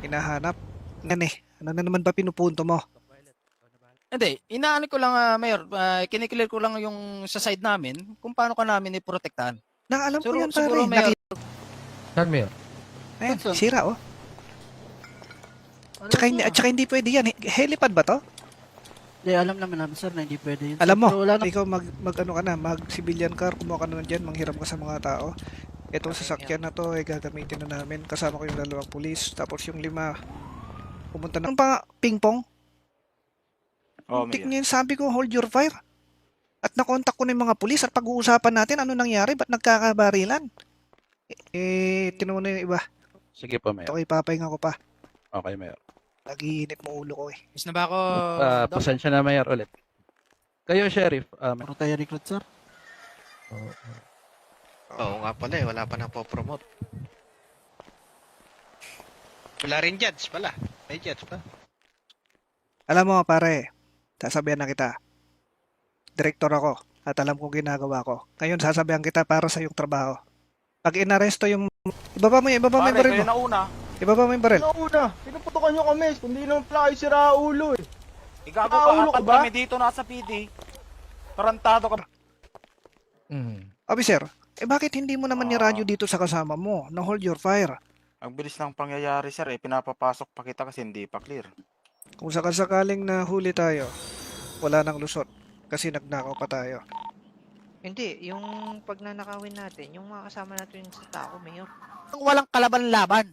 hinahanap. Ano na naman ba pinupunto mo? hindi, inaano ko lang Mayor, kiniklear ko lang yung sa side namin kung paano ka namin iprotektahan. Alam ko yan, pare. Siguro, Mayor, Saan, Mayor? Ayan, sira oh. Tsaka hindi pwede yan. Helipad ba to? Hindi, alam naman namin, sir, na hindi pwede yun. Alam mo, Pero wala na- ikaw ano ka na, mag civilian car, kumuha ka na dyan, manghiram ka sa mga tao. Itong sasakyan na to, gagamitin na namin. Kasama ko yung 2 pulis, tapos yung 5, pumunta na. Ang ping-pong, Oh, tik niya yung sabi ko, hold your fire. At nakontak ko na yung mga pulis at pag-uusapan natin, ano nangyari, ba't nagkakabarilan? Tinuna yung iba. Sige po, Mayor. Ito, ipapahinga ko pa. Okay, Mayor. Nagiinit mo ulo ko eh. is na ba ako? Doc? Pasensya na, Mayor, ulit. Kayo, Sheriff. Puro tayo recruit, sir. Oo nga pala eh. Wala pa nang po-promote. Wala rin judge pala. May judge pa. Alam mo, pare, sasabihan na kita. Direktor ako at alam kong ginagawa ko. Ngayon, sasabihan kita para sa iyong trabaho. Pag inaresto yung... Ibaba mo yung baril mo. nauna. Ibaba mo yung baril. Una, pinuputukan nyo kami. Kundi nang pala kayo sira ulo eh. Igago Nakaulo ka, ka ba? kami dito nasa PD. Tarantado ka ba? Officer, bakit hindi mo naman niradyo dito sa kasama mo na hold your fire? Ang bilis ng pangyayari, sir. Pinapapasok pa kita kasi hindi pa clear. Kung sakasakaling nahuli tayo, wala nang lusot kasi nagnakaw pa tayo. Hindi, yung pag nanakawin natin, yung mga kasama natin sa tao, Mayor. Nang walang kalaban-laban.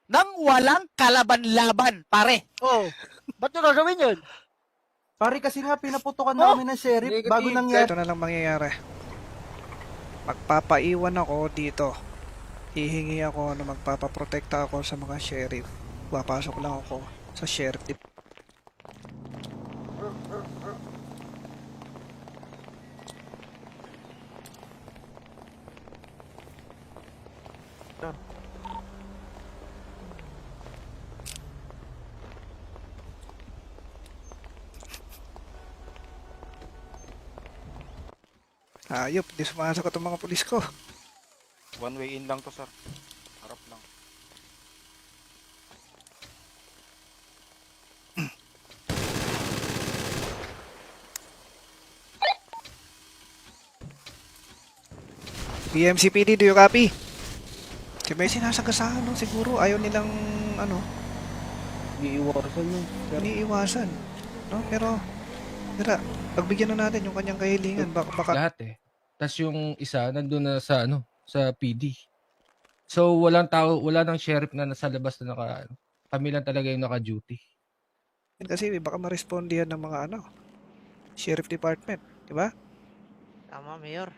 Nang walang kalaban-laban, pare. Oh, ba't nyo gagawin yun? Pare kasi nga pinaputukan na kami ng sheriff bago nangyari. Ito na lang mangyayari. Magpapaiwan ako dito. hihingi ako na magpapaprotekta ako sa mga sheriff. Papasok lang ako sa sheriff. Ayop, di sumasok itong mga pulis ko. One way in lang to, sir. Harap lang. PMCPD, do you copy? Kasi may sinasagasaan, no? Siguro ayaw nilang, ano, iniiwasan, no? Pero, pagbigyan na natin yung kanyang kahilingan. Baka Lahat eh. Tapos yung isa nandun na sa ano, sa PD. So walang tao, wala nang sheriff na nasa labas na naka ano. Kami lang talaga yung naka-duty. kasi baka ma-respondihan ng mga, ano, sheriff department, di ba? Tama, Mayor.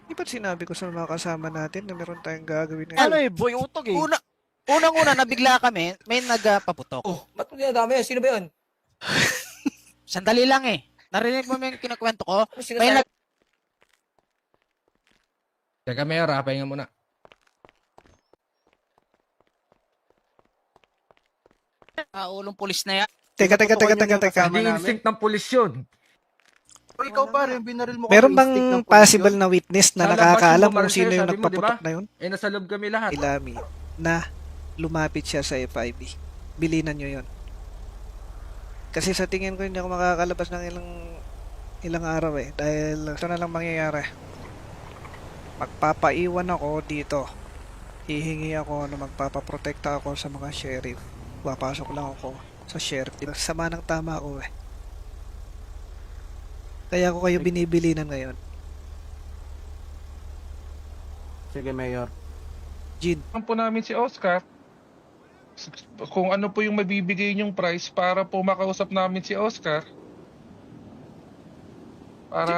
Di ba't sinabi ko sa mga kasama natin na meron tayong gagawin ngayon? Ano boy utog eh. Unang-una, nabigla kami, may nagpaputok. Oh, ba't mo dinadami? Sino ba yun? Sandali lang eh. Narinig mo yung kinakwento ko? Ano May sinasabi? Teka, Mayor, pahinga muna. ulong pulis na yan. Teka. Hindi instinct ng pulis yun. O ikaw pare, yung binaril mo Meron kami, instinct bang ng pulis possible yun? na witness na Sa labas nakakaalam yung kung bumaril sino sa'yo, yung sabi mo, nagpaputok diba? na yun? Eh, nasa loob kami lahat. Ilami na lumapit siya sa FIB. Bilinan nyo yon. Kasi sa tingin ko hindi ako makakalabas ng ilang araw eh. Dahil ito na lang mangyayari. Magpapaiwan ako dito. Hihingi ako na magpapaprotekta ako sa mga sheriff. Papasok lang ako sa sheriff. Sama ng tama ako eh. Kaya ako kayo binibilinan ngayon. Sige, Mayor. Jin, Alam po namin si Oscar kung ano po yung mabibigay niyong price para po makausap namin si Oscar. Para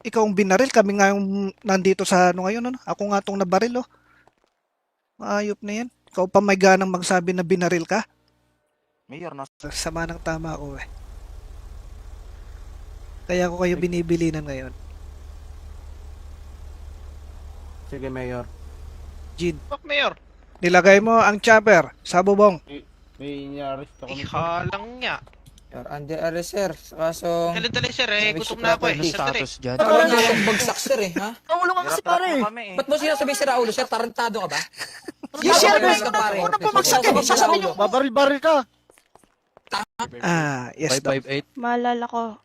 ikaw ang binaril, kami nga yung nandito sa ano ngayon, ano? Ako nga tong nabaril, oh. Maayop na yan. Ikaw pa may ganang magsabi na binaril ka? Mayor, Sama ng tama ako eh. Kaya ako kayo binibilinan ngayon. Sige, Mayor. Jin, Fuck, Mayor. nilagay mo ang chopper sa bubong. May inarest ako. Ihalang niya. You're under arrest, sir. Sa kasong... Dali, sir, eh. Gutom na ako eh. Sandali. Ba't wala na akong bagsak, sir, eh, ha? Ulo nga kasi pare. Ba't mo sinasabi si Raulo, sir? Tarantado ka ba? Yung sheriff Bakit na ka, pare? una pumagsak eh. Sasabihin nyo, Babaril-baril ka. Yes, Doc. 558. Maalala ko,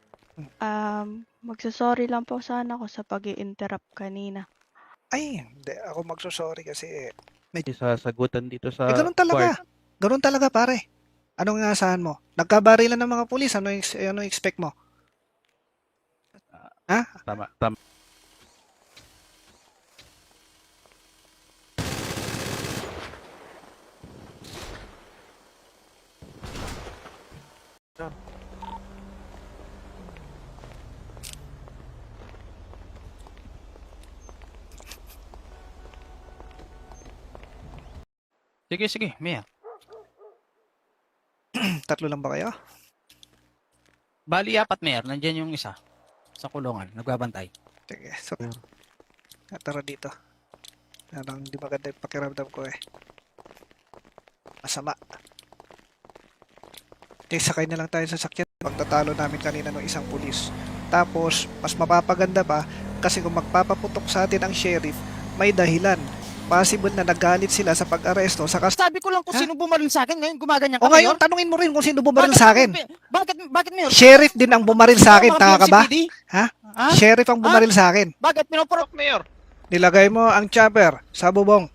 magsasorry lang po sana ako sa pag-i-interrupt kanina. Ay, hindi. Ako magsusorry kasi May sasagutan dito sa ganun talaga. Ganun talaga, pare. Anong inaasahan mo? Nagkabarilan ng mga pulis. Ano expect mo? Ha? Tama. Sige, Mayor. Tatlo lang ba kayo? Bali, 4, Mayor. Nandyan yung isa. Sa kulungan. Nagbabantay. Sige, so, tara dito. Parang di maganda yung pakiramdam ko eh. Masama. Sakay na lang tayo sa sakyan. Pagtatalo namin kanina ng isang pulis. Tapos, mas mapapaganda pa kasi kung magpapaputok sa atin ang sheriff, may dahilan. Possible na nagalit sila sa pag-aresto. Sabi ko lang kung sino bumaril sa akin. Ngayon gumaganyan ka, O ngayon, Mayor. tanungin mo rin kung sino bumaril sa akin. Bakit, Mayor? Sheriff din ang bumaril sa akin, tanga ka ba? PMCPD? Ha? Ha? Sheriff ang bumaril sa akin. Bakit pinupurok? Fuck, Mayor. Nilagay mo ang chopper sa bubong.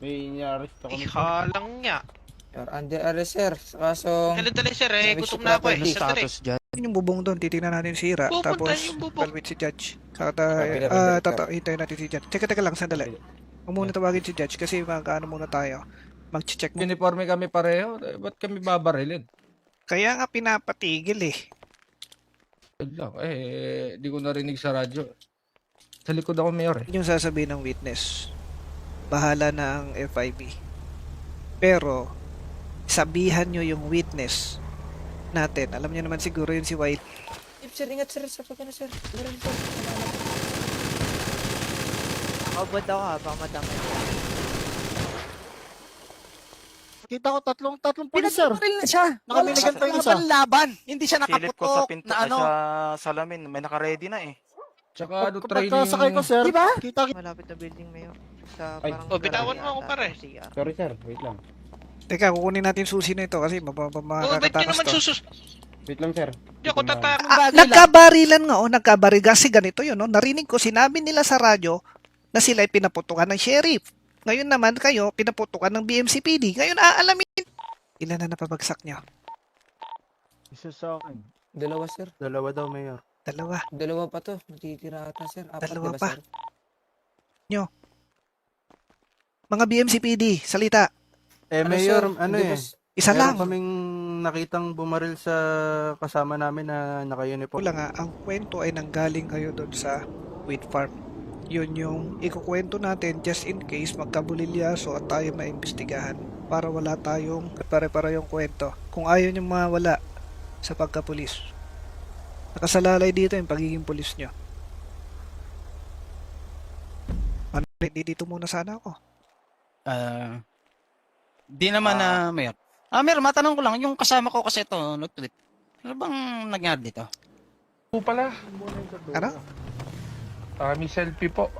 May inarest ako. Ihalang niya. You're under arrest, sir. Sa kasong... Dali, sir, eh. Gutom na ako eh. Sandali. Yung bubong doon, titingnan natin sira. Pupunta Tapos, yung bubong. palwit si Judge. Pila. Hintayin natin si Judge. Teka lang, sandali. Huwag muna tawagin si Judge kasi mag-ano muna tayo. Mag-check mo. Uniforme kami pareho. Ba't kami babarilin? Kaya nga pinapatigil eh. Yun lang. Di ko narinig sa radyo. Sa likod ako, Mayor eh. Yung sasabihin ng witness. bahala na ang FIB. Pero, sabihan nyo yung witness natin. Alam niyo naman siguro yun si White. Sir, ingat sir, sa pagkano sir. Meron sir. Nakabad ako habang madamay. Kita ko tatlong pulis, sir. Pinagbaril na siya. Nakabinigan pa yung isa. Laban. Hindi siya Silip ko sa nakaputok pinto, na ano. sa salamin, may naka-ready na eh. Tsaka ano, Pagkasakay ko, training. sir. Diba? Malapit na building, Mayor. Sa Ay. parang Oh, bitawan garahe mo ako, ata, pare. o CR. Sorry sir, wait lang. Teka, kukunin natin susi na ito kasi Oh, ba't nyo makakatakas naman to. Wait lang sir. Di ako tatakot. Nagkabarilan nga, nagkabarilan. Kasi ganito yun, narinig ko, sinabi nila sa radyo na sila ay pinaputukan ng sheriff. Ngayon naman kayo, pinaputukan ng BMCPD. Ngayon, aalamin. Ilan na napabagsak nyo? Isa sa akin. Dalawa sir. Dalawa daw, Mayor. Dalawa. Dalawa pa to. Natitira ata sir. Apat Dalawa diba, pa. sir? Mga BMCPD, salita. Mayor, sir? ano Hindi eh. ba Isa Meron lang. kaming nakitang bumaril sa kasama namin na naka-uniform. Wala nga, ang kwento ay nanggaling kayo doon sa wheat farm. Yun yung ikukwento natin just in case magkabulilyaso at tayo maimbestigahan para wala tayong pare-pare yung kwento. Kung ayaw nyo mawala sa pagkapulis. Nakasalalay dito yung pagiging pulis nyo. Ano, dito muna sana ako. Di naman na, Mayor. Mayor, matanong ko lang, yung kasama ko kasi ito, nag-tweet. Ano bang nangyari dito? Po pala. Ano? Tommy Selfie po.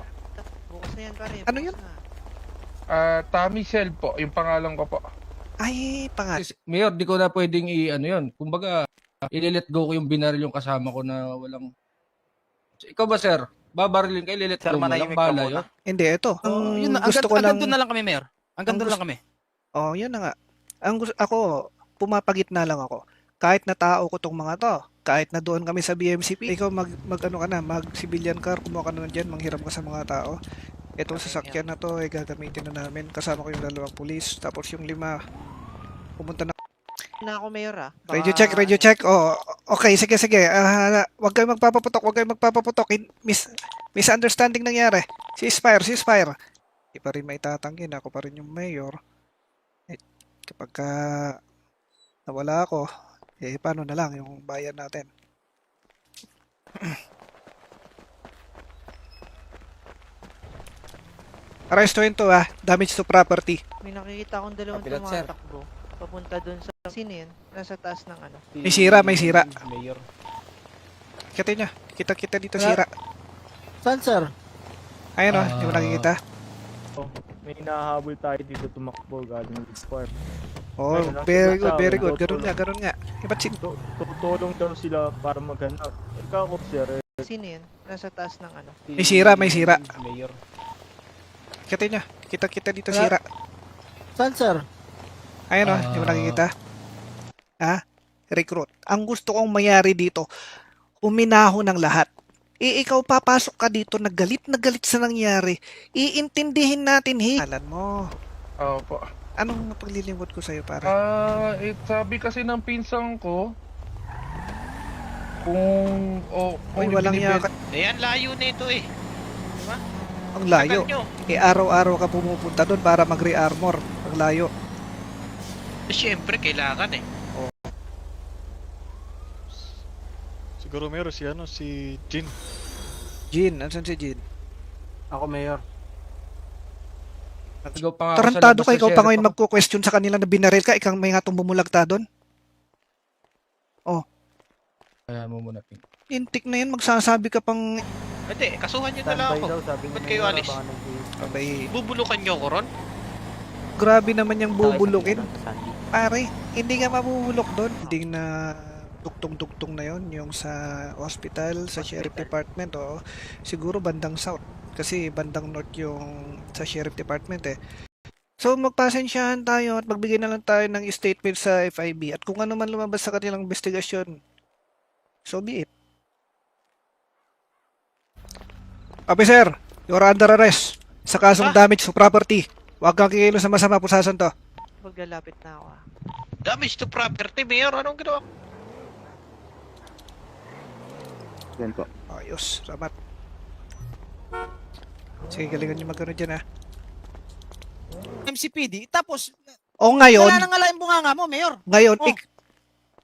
Bukas na yan, pare. Ano bukas yun? na. Tommy Sel po, yung pangalan ko po. Ay, pangat. Mayor, di ko na pwedeng ano yun. Kumbaga, i-let go ko yung binaril yung kasama ko na walang... Ikaw ba, sir? Babarilin ka, i-let Sir, go mo lang, manahimik ka bala muna. yun. Hindi, ito. Ang Yun na, gusto ko lang... hanggang doon na lang kami, Mayor. Hanggang Ang doon lang kami. Oh, yun na nga. Ako, pumapagitna lang ako. Kahit na tao ko tong mga to, kahit na doon kami sa BMCP, ikaw mag ano ka na, mag civilian car, kumuha ka na dyan, manghiram ka sa mga tao. Itong sasakyan na to, ay gagamitin na namin. Kasama ko yung 2 pulis, tapos yung 5, pumunta na. Na ako, Mayor, ah. Baka- Radio check. Oh, okay, sige. Wag kayong magpapaputok. Misunderstanding nangyari. Ceasefire. Di pa rin maitatanggi na ako pa rin yung mayor. Kapag nawala ako, paano na lang yung bayan natin? Arresto yun to damage to property. May nakikita akong dalawang Kapilat, sir. tumatakbo. Papunta dun sa sino yun? Nasa taas ng ano. May sira. Mayor. Kita nyo, kita dito sira. Saan, sir? Ayun hindi mo nakikita? May nahahabol tayo dito tumakbo galing ng farm. Oh, very good. Ganun nga. Ba't Tutulong daw sila para maghanap. Ikaw, sir. Sino yun? Nasa taas ng ano. May sira. Mayor. Kita nyo, kita dito sira. Saan, sir? Ayun hindi mo nakikita? Recruit. Ang gusto kong mayari dito, uminaho ng lahat. Ikaw papasok ka dito, nagalit sa nangyari. Iintindihin natin, Alam mo, Opo. anong paglilingkod ko sa'yo, pare? Sabi kasi ng pinsang ko, kung... Uy, walang yaka. Ang layo na ito eh. Ang layo. Tagal nyo. Araw-araw ka pumupunta doon para mag-re-armor. Ang layo. Siyempre, kailangan eh. Siguro meron si Jin. Jin, ansan si Jin? Ako, Mayor. Ikaw pa nga ako sa Tarantado labas ka, sa ikaw pa sheriff ngayon ako. magko-question sa kanila na binaril ka, ikaw may nga itong bumulagta doon. Kaya mo muna, Pink. Intik na yun, magsasabi ka pang... Hindi, kasuhan nyo na lang ako. sabi Ba't kayo alis? Abay, Bubulukan nyo ako ron? grabe naman yung bubulukin. Pare, hindi ka mabubulok doon. Hindi na duktong-duktong na yon yung sa hospital, sa sheriff department, o siguro bandang south. Kasi bandang north yung sa sheriff department So magpasensyahan tayo at magbigay na lang tayo ng statement sa FIB at kung ano man lumabas sa kanilang investigasyon, so be it. Officer, you're under arrest sa kasong damage to property. Huwag kang kikilos sa masama, pusasan to. Maglalapit na ako, ah. Damage to property, Mayor. Anong ginawa? Yan po. Ayos, salamat. Sige, galingan nyo magano dyan MCPD, tapos O ngayon, wala nang ngala yung bunganga mo, Mayor. ngayon, Oh.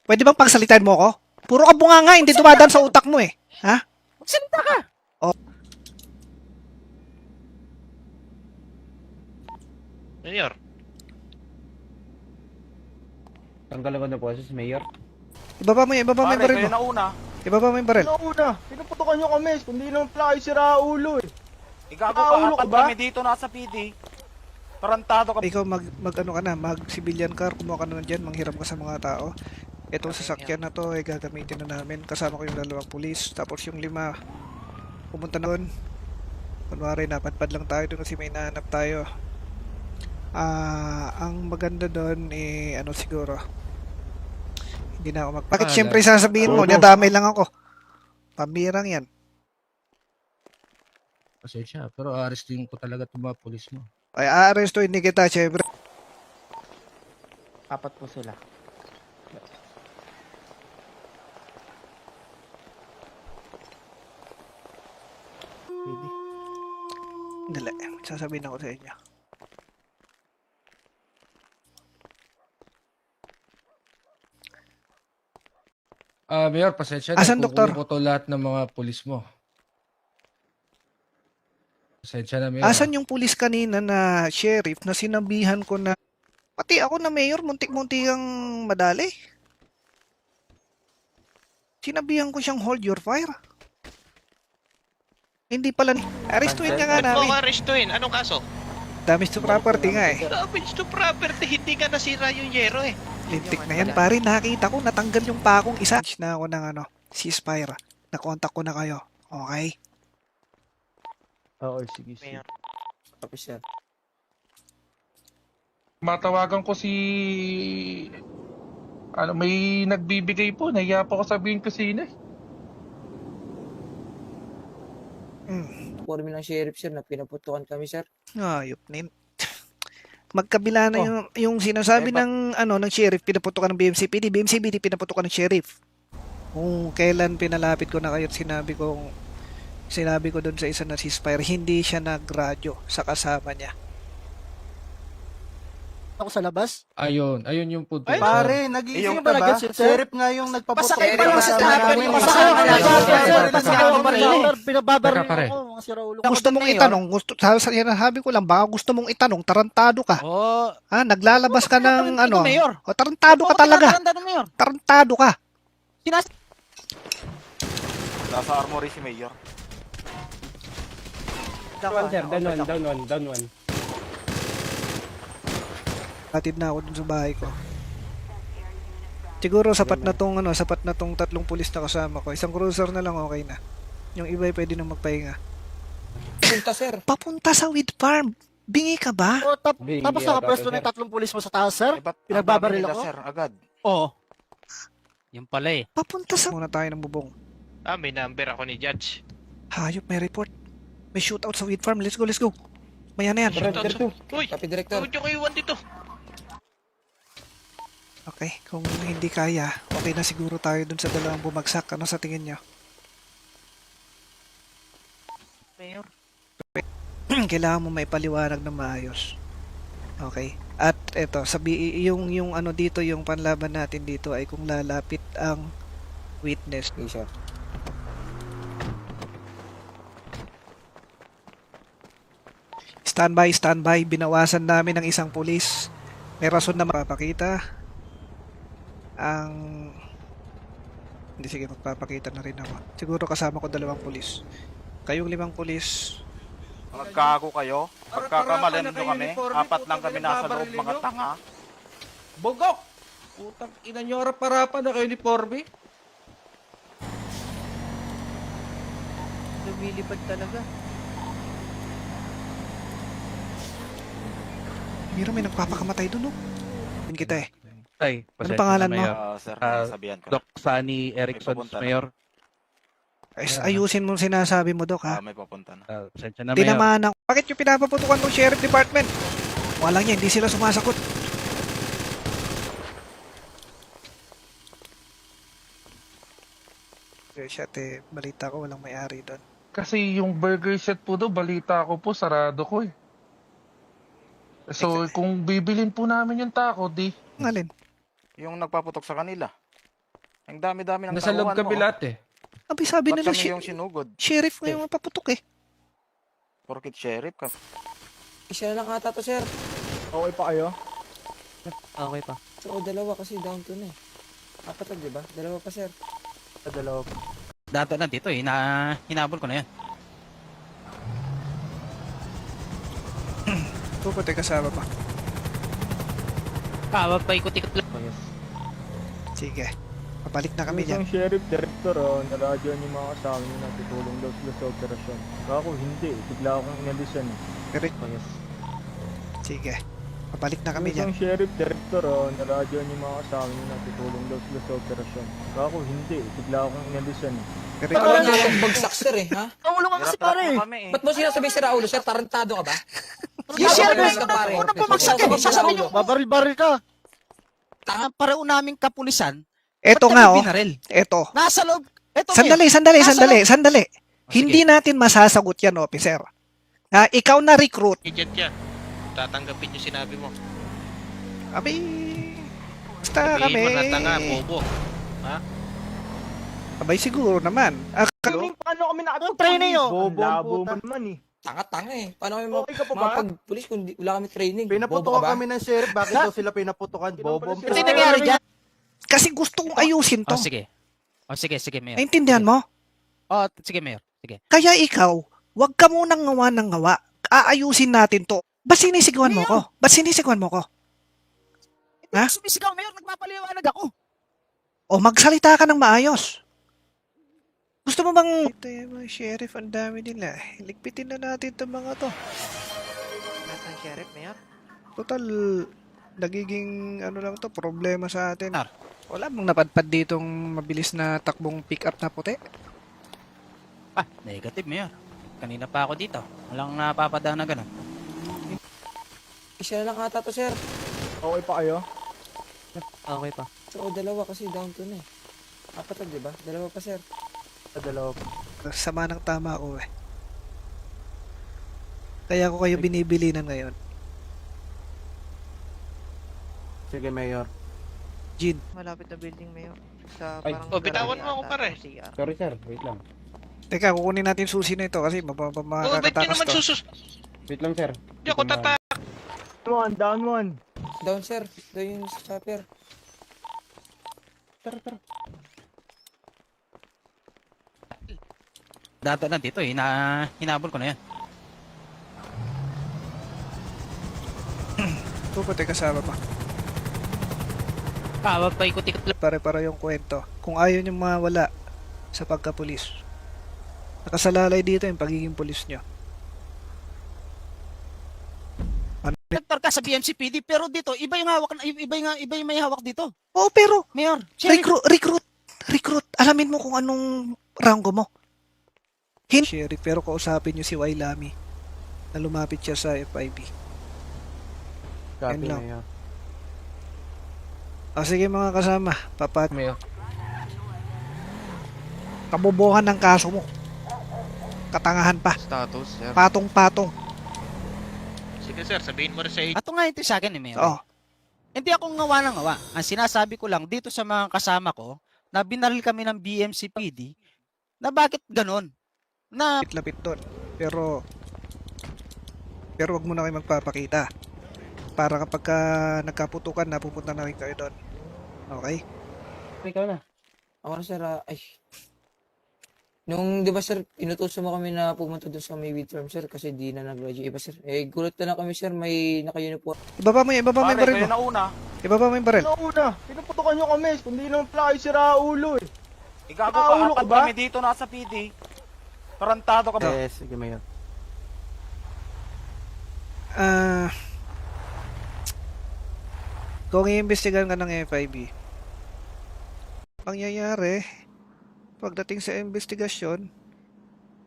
pwede bang pagsalitain mo ako? Puro ka bunganga, hindi dumadaan sa utak mo eh. Ha? Magsalita ka. Mayor. Tanggalan ko na po si Mayor. Ibaba mo yung Pare, baril kayo mo. nauna. Ibaba mo yung baril. Una, pinuputukan nyo kami. Kundi naman pala kayo sira ulo eh. Igago Nakaulo ka, ka apat ba? kami dito nasa PD. Tarantado ka. Ikaw mag ano ka na, mag civilian car, kumuha ka na dyan, manghiram ka sa mga tao. Itong sasakyan na to ay gagamitin na namin. Kasama ko yung 2 pulis. Tapos yung 5, pumunta na doon. Kunwari, napadpad lang tayo doon kasi may nahanap tayo. Ang maganda doon eh, ano siguro. Hindi na ako Bakit syempre sasabihin mo, nadamay lang ako. Pambirang yan. Pasensya, pero arrestin ko talaga itong mga pulis mo. Ay, aarestuhin ni kita, syempre. 4 po sila. Dali, sasabihin ako sa inyo. Mayor, pasensya na. Asan, Kukunin doktor? ko to lahat ng mga pulis mo. Pasensya na, Mayor. Asan yung pulis kanina na sheriff na sinabihan ko na pati ako na mayor, muntik-muntik ang madali. Sinabihan ko siyang hold your fire. Hindi pala ni... Arestuhin ka nga Ba't mo namin. ko arestuhin? Anong kaso? Damage to property nga eh. Damage to property, hindi ka nasira yung yero eh. Lintik na yan. Pare, nakita ko, natanggal yung pakong isa. Na ako ng ano, ceasefire. Na-contact ko na kayo. Okay? Oo, sige, sige. Mayor. Tapos sir. Matawagan ko si... Ano, may nagbibigay po. Nahiya po ako sabihin ko sino eh. Formin ng sheriff sir na pinaputukan kami sir. Ayop nin. Magkabila na yung sinasabi ng ano ng sheriff, pinaputukan ng BMCPD pinaputukan ng sheriff. Kung kailan pinalapit ko na kayo at sinabi ko doon sa isa na ceasefire, hindi siya nagradyo sa kasama niya. Ako sa labas? Ayun yung punto. Pare, nagising Yung ba ba ba? sir? Sheriff nga yung nagpaputok. Pasakay pa lang sa namin. Pinababaril Teka, pare. ako, mga siraulo. Gusto mong itanong, sabi ko lang, baka gusto mong itanong, tarantado ka. Oh, Ha, naglalabas ka ng ano. Mayor. O, tarantado ka talaga. Mayor. Tarantado ka. Nasa armory si Mayor. Down one. Hatid na ako dun sa bahay ko. Siguro sapat na tong 3 pulis na kasama ko. Isang cruiser na lang okay na. Yung iba ay pwede na magpahinga. Punta sir. Papunta sa weed farm. Bingi ka ba? Tapos nakapwesto na yung 3 pulis mo sa taas, sir? Ba't Pinagbabaril ang dami nila, ako? sir, agad. Oo. Yung pala eh. Papunta sa... Muna tayo ng bubong. May number ako ni Judge. Hayop, may report. May shootout sa weed farm. Let's go. Maya na yan. Uy, Copy director. huwag nyo kayo iwan dito. Okay, kung hindi kaya, okay na siguro tayo dun sa 2 bumagsak. Ano sa tingin nyo? Mayor. Kailangan mo may paliwanag na maayos. Okay? At eto, yung ano dito, yung panlaban natin dito ay kung lalapit ang witness. Okay sir. Standby. Binawasan namin ng isang pulis. May rason na mapapakita. Hindi, sige, magpapakita na rin ako. Siguro kasama ko 2 pulis. Kayong 5 pulis. Magkago kayo. Pagkakamalan nyo kami. 4 lang kami nasa loob, mga tanga. Bogok! Putang ina nyo, harap-harapan na kayo ni Porby. Lumilipad talaga. Mira, may nagpapakamatay doon, no? Yun kita eh. Ay, Ano pangalan mo? Sir, sabihan ko. Doc Sunny Erickson, May papunta na. Mayor. Ayusin mo sinasabi mo, Dok, ha? May papunta na. Pasensya na, Mayor. Tinamaan ako. Bakit yung pinapaputukan ng sheriff department? Walang yan, hindi sila sumasagot. Shit eh, balita ko walang may-ari doon. Kasi yung burger set po daw, balita ko po, sarado ko eh. So, kung bibilin po namin yung tako, di. Alin? Yung nagpaputok sa kanila. Ang dami-dami ng Nasa loob tauhan kami mo. lahat eh. Abi sabi Ba't nila kami yung sinugod? sheriff ngayon mapaputok eh. Porkit sheriff ka. Isa na lang ata to, sir. Okay pa kayo? Okay pa. So, dalawa kasi down to na eh. Apat, di ba? Dalawa pa, sir. Dalawa pa. Dato na dito hinabol ko na yan. Puputi kasama pa. Wag pa ikot-ikot lang. Sige. Pabalik na kami dyan. Isang sheriff director, naradyo niyo mga kasama niyo na tutulong daw sila sa operasyon. Ako hindi, bigla akong inalisan eh. Pero, sige. Pabalik na kami dyan. Isang sheriff director, naradyo niyo mga kasama niyo na tutulong daw sila sa operasyon. Ako hindi, bigla akong inalisan eh. Pero, Parang nang bagsak, sir eh, ha? Ulo ka kasi pare. Ba't mo sinasabi si Raulo, sir? Tarantado ka ba? Yung sheriff ka, pare. unang bumagsak eh. Sasabihin nyo, Babaril-baril ka! tanga parao naming kapulisan. eto ba't nga kami oh. binaril? Eto. Nasa loob. Eto, Sandali. Oh, Hindi natin masasagot yan, officer. Ikaw na recruit. Agent yan. Tatanggapin yung sinabi mo. Abi, basta Sabihin kami. mo na tanga, bobo. Abay, siguro naman. Paano kami nakatutok? training nyo. Bobo ang puta naman eh. Tanga-tanga eh. Paano kami Okay ka pa ba? mapag-pulis kung wala kami training? Bobo ka Pinaputokan ba? kami ng sheriff, bakit daw sila pinaputokan? Bobo ang Ito puta. yung nangyari dyan. Kasi gusto kong ayusin to. Sige, Mayor. Naintindihan mo? Sige, Mayor. Sige. Kaya ikaw, wag ka munang ngawa ng ngawa. Aayusin natin to. Ba't sinisigawan mo ko? Ha? Sumisigaw, Mayor. Nagpapaliwanag ako. O magsalita ka ng maayos. Gusto mo bang... Ito yung mga sheriff, ang dami nila. Ligpitin na natin itong mga to. Lahat ng sheriff, Mayor. Total, nagiging ano lang to, problema sa atin. Wala mong napadpad ditong mabilis na takbong pick-up na puti. Negative, Mayor. Kanina pa ako dito. Walang napapadaan na ganun. Isa na lang ata to, sir. Okay pa kayo? Okay pa. So, dalawa kasi down to na eh. Apat, di ba? Dalawa pa, sir. Dalawa pa. Sama ng tama ko eh. Kaya ko kayo binibilinan ngayon. Sige, Mayor. Jin, Malapit na building, Mayor. Sa Ay. parang Bitawan garahe mo ako, ata, pare. o CR. Sorry sir, wait lang. teka, kukunin natin susi na ito kasi Oh, ba't nyo makakatakas naman to. Wait lang sir. Di ako tata... Down one. Down, sir. Down yung chopper. Dato na dito hinabol ko na yan. Puputi kasama pa. Wag pa ikot-ikot lang. Pare-para yung kwento. Kung ayaw nyo mawala sa pagkapulis, nakasalalay dito yung pagiging pulis nyo. Director ka sa BMCPD, pero dito, iba yung may hawak dito. Oh, pero Mayor, sheriff. recruit. Alamin mo kung anong ranggo mo. Sheriff, pero kausapin nyo si Wailami na lumapit siya sa FIB. Copy, Yan lang. Mayor. Sige mga kasama, Mayor. kabobohan ng kaso mo. Katangahan pa. Status, sir. Patong-patong. Sige sir, sabihin mo rin sa agent. Ato nga ito sa akin, Mayor. Oh, Hindi ako ngawa ng ngawa. Ang sinasabi ko lang dito sa mga kasama ko na binaril kami ng BMCPD na bakit ganon? Na lapit doon. Pero wag mo na kayo magpapakita. Para kapag nagkaputukan, napupunta na rin kayo doon. Okay? Ikaw na. Ako na, sir. Ay. Nung, di ba, sir, inutusan mo kami na pumunta doon sa may midterm, sir, kasi di na nag-graduate. Iba, sir. Gulat na lang kami, sir. May naka-uniform. Ibaba mo yung baril mo. Kayo na una. Ibaba mo yung baril. Ano una? Pinuputokan nyo kami. Kundi naman pala kayo si Raulo eh. Igago Ulo ka, ka ba? kami dito nasa PD. Tarantado ka ba? Yes, sige Mayor. Kung i-investigahan ka ng FIB, mangyayari, pagdating sa investigasyon,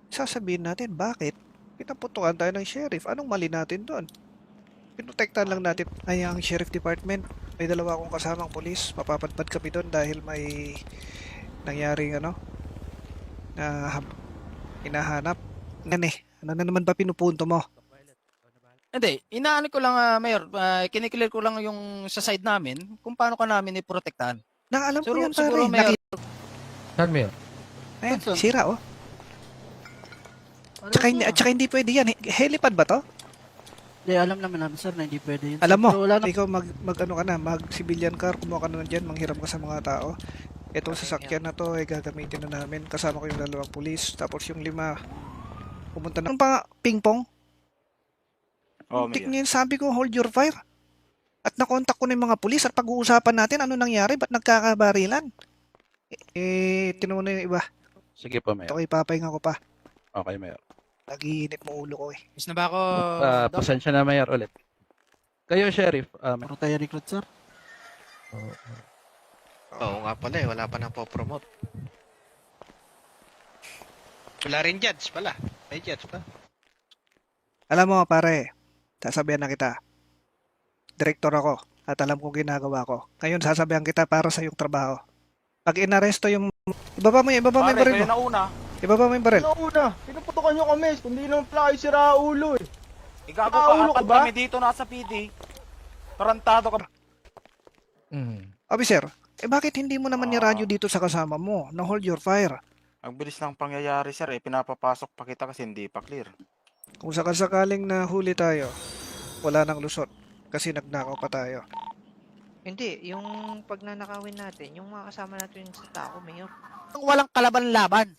sasabihin natin bakit pinaputukan tayo ng sheriff. Anong mali natin doon? Pinotektahan lang natin ay ang sheriff department. May dalawa akong kasamang polis. Mapapadpad kami doon dahil may nangyaring na hinahanap. Ano na naman ba pinupunto mo? Hindi, inaano ko lang, Mayor, kiniklear ko lang yung sa side namin kung paano ka namin iprotektahan. Alam ko yan, pare. Siguro, Mayor, Saan, Mayor? Ayan, sira, oh. Tsaka hindi pwede yan. Helipad ba to? Hindi, alam naman namin sir na hindi pwede yun. Alam mo, Pero wala na. ikaw mag-ano ka na, mag-civilian car, kumuha ka na dyan, manghiram ka sa mga tao. Itong sasakyan na to, ay gagamitin na namin. Kasama ko yung 2 pulis, tapos yung 5, pumunta na. Ano pa, ping-pong? Oh, Tik Mayor. niya, sabi ko, hold your fire. At nakontak ko na yung mga pulis at pag-uusapan natin, ano nangyari, ba't nagkakabarilan? Tinanong na yung iba. Sige po, Mayor. Ito, ipapahinga ko pa. Okay, Mayor. Nagiinit mo ulo ko eh. is na ba ako? Doc? Pasensya na, Mayor, ulit. Kayo, Sheriff. Puro tayo recruit sir. Oo nga pala eh, wala pa nang po-promote. Wala rin judge pala. May judge pa. Alam mo, pare, sasabihan na kita. Direktor ako at alam kong ginagawa ko. Ngayon, sasabihan kita para sa iyong trabaho. Pag inaresto yung... Ibaba mo yung Pare, baril kayo mo. nauna. Ibaba mo yung baril. Una, pinuputokan nyo kami, kundi naman pala kayo si Raulo eh. Igago Raulo ka, ka apat ba? kami dito nasa PD. Tarantado ka. Officer, bakit hindi mo naman niradyo dito sa kasama mo na hold your fire? Ang bilis ng pangyayari, sir. Pinapapasok pa kita kasi hindi pa clear. Kung sakasakaling nahuli tayo, wala nang lusot kasi nagnakaw pa tayo. Hindi, yung pag nanakawin natin, yung mga kasama natin sa tao, Mayor. Nang walang kalaban-laban.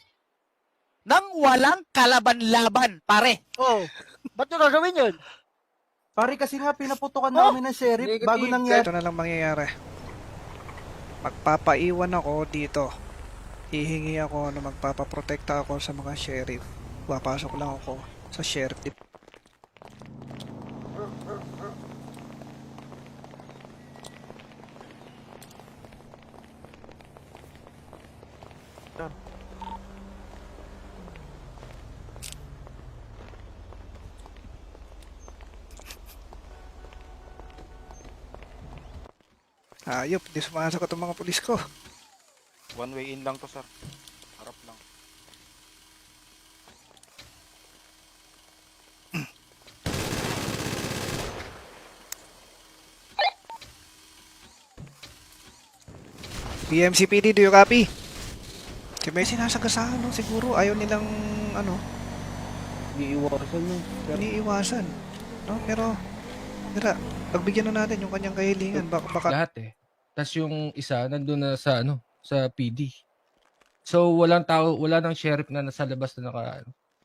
Nang walang kalaban-laban, pare. Oh, ba't nyo gagawin yun? Pare kasi nga pinaputokan na kami ng sheriff bago nangyari. Ito na lang mangyayari. Magpapaiwan ako dito. Hihingi ako na magpapaprotekta ako sa mga sheriff. Papasok lang ako sa sheriff. Ayop, di sumasagot ang mga pulis ko. One way in lang to, sir. Harap lang. PMCPD, do you copy? Si may sinasagasaan, no? Siguro ayaw nilang, Iiwasan yun. iniiwasan. No? Pero, pagbigyan na natin yung kanyang kahilingan. Baka Lahat eh. Tapos yung isa, nandun na sa, sa PD. So, walang tao, wala nang sheriff na nasa labas na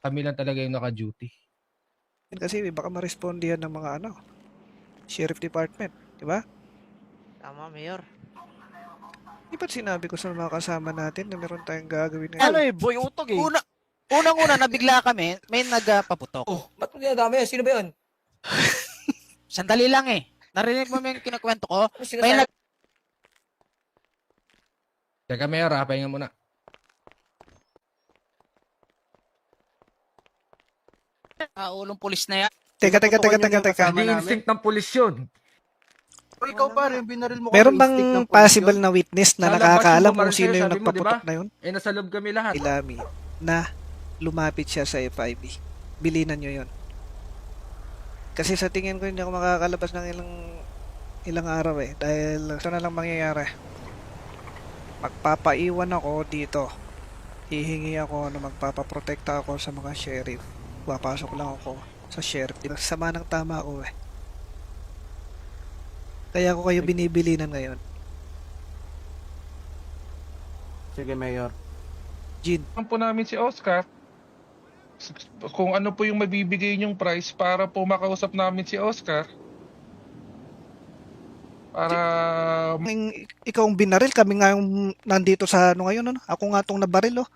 kami lang talaga yung naka-duty. kasi baka marespondihan ng mga sheriff department. Di ba? Tama, Mayor. Di ba't sinabi ko sa mga kasama natin na meron tayong gagawin ngayon? Ano eh, boy utog eh. Unang-una, nabigla kami, may nagpaputok. Oh, ba't mo dinadami? Sino ba yun? Sandali lang eh. Narinig mo yung kinakwento ko? Ano sinasabi? May Teka, Mayor, pahinga muna. ulong pulis na yan. Teka. Hindi instinct ng pulis yun. Ikaw pare, yung binaril mo Meron kami, instinct bang ng police possible yun? na witness na Sa labas nakakaalam yung kung bumaril sino sa'yo, yung sabi mo, di ba? nagpaputok na yun? Nasa loob kami lahat. Ilami na lumapit siya sa FIB. Bilinan nyo yun. Kasi sa tingin ko hindi ako makakalabas ng ilang araw eh. Dahil ito na lang mangyayari. Magpapaiwan ako dito. Hihingi ako na magpapaprotekta ako sa mga sheriff. Papasok lang ako sa sheriff. Sama ng tama ako eh. Kaya ako kayo binibilinan ngayon. Sige, Mayor. Jean. Alam po namin si Oscar. Kung ano po yung mabibigay niyong price para po makausap namin si Oscar. Para... Ikaw ang binaril, kami nga yung nandito sa ngayon. Ako nga tong nabaril.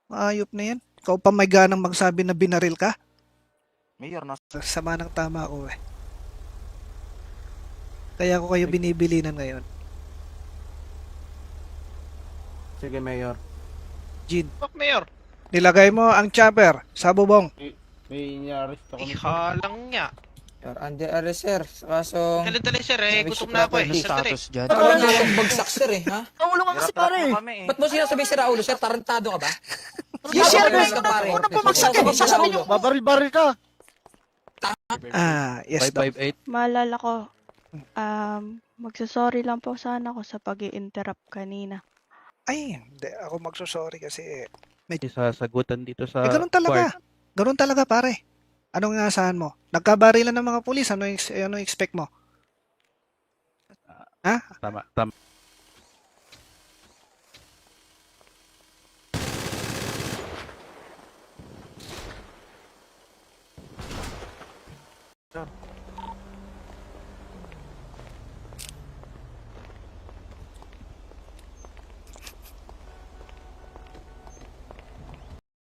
Ayop na yan. Ikaw pa may ganang magsabi na binaril ka? Mayor, Sama ng tama ako eh. Kaya ako kayo binibilinan ngayon. Sige, Mayor. Jean. Fuck, Mayor. Nilagay mo ang chopper sa bubong. May inarest ako. Ihalang niya. You're under arrest, sir. Kaso... Dali, sir eh. Gutom na ako eh. Sandali. Parang akong bagsak, sir eh, ha? Ulo nga kasi pare. Ba't mo sinasabi si Raulo, sir? Tarantado ka ba? Yung sheriff ka, pare. Una pumagsak eh. Sasabihin nyo, babaril-baril ka. Yes, Doc. 558. Maalala ko, magsasorry lang po sana ako sa pag-i-interrupt kanina. Ay, hindi. Ako magsusorry kasi May sasagutan dito sa ganun talaga. court. Ganun talaga, pare. Anong inaasahan mo? Nagkabarilan ng mga pulis. Ano expect mo? Tama.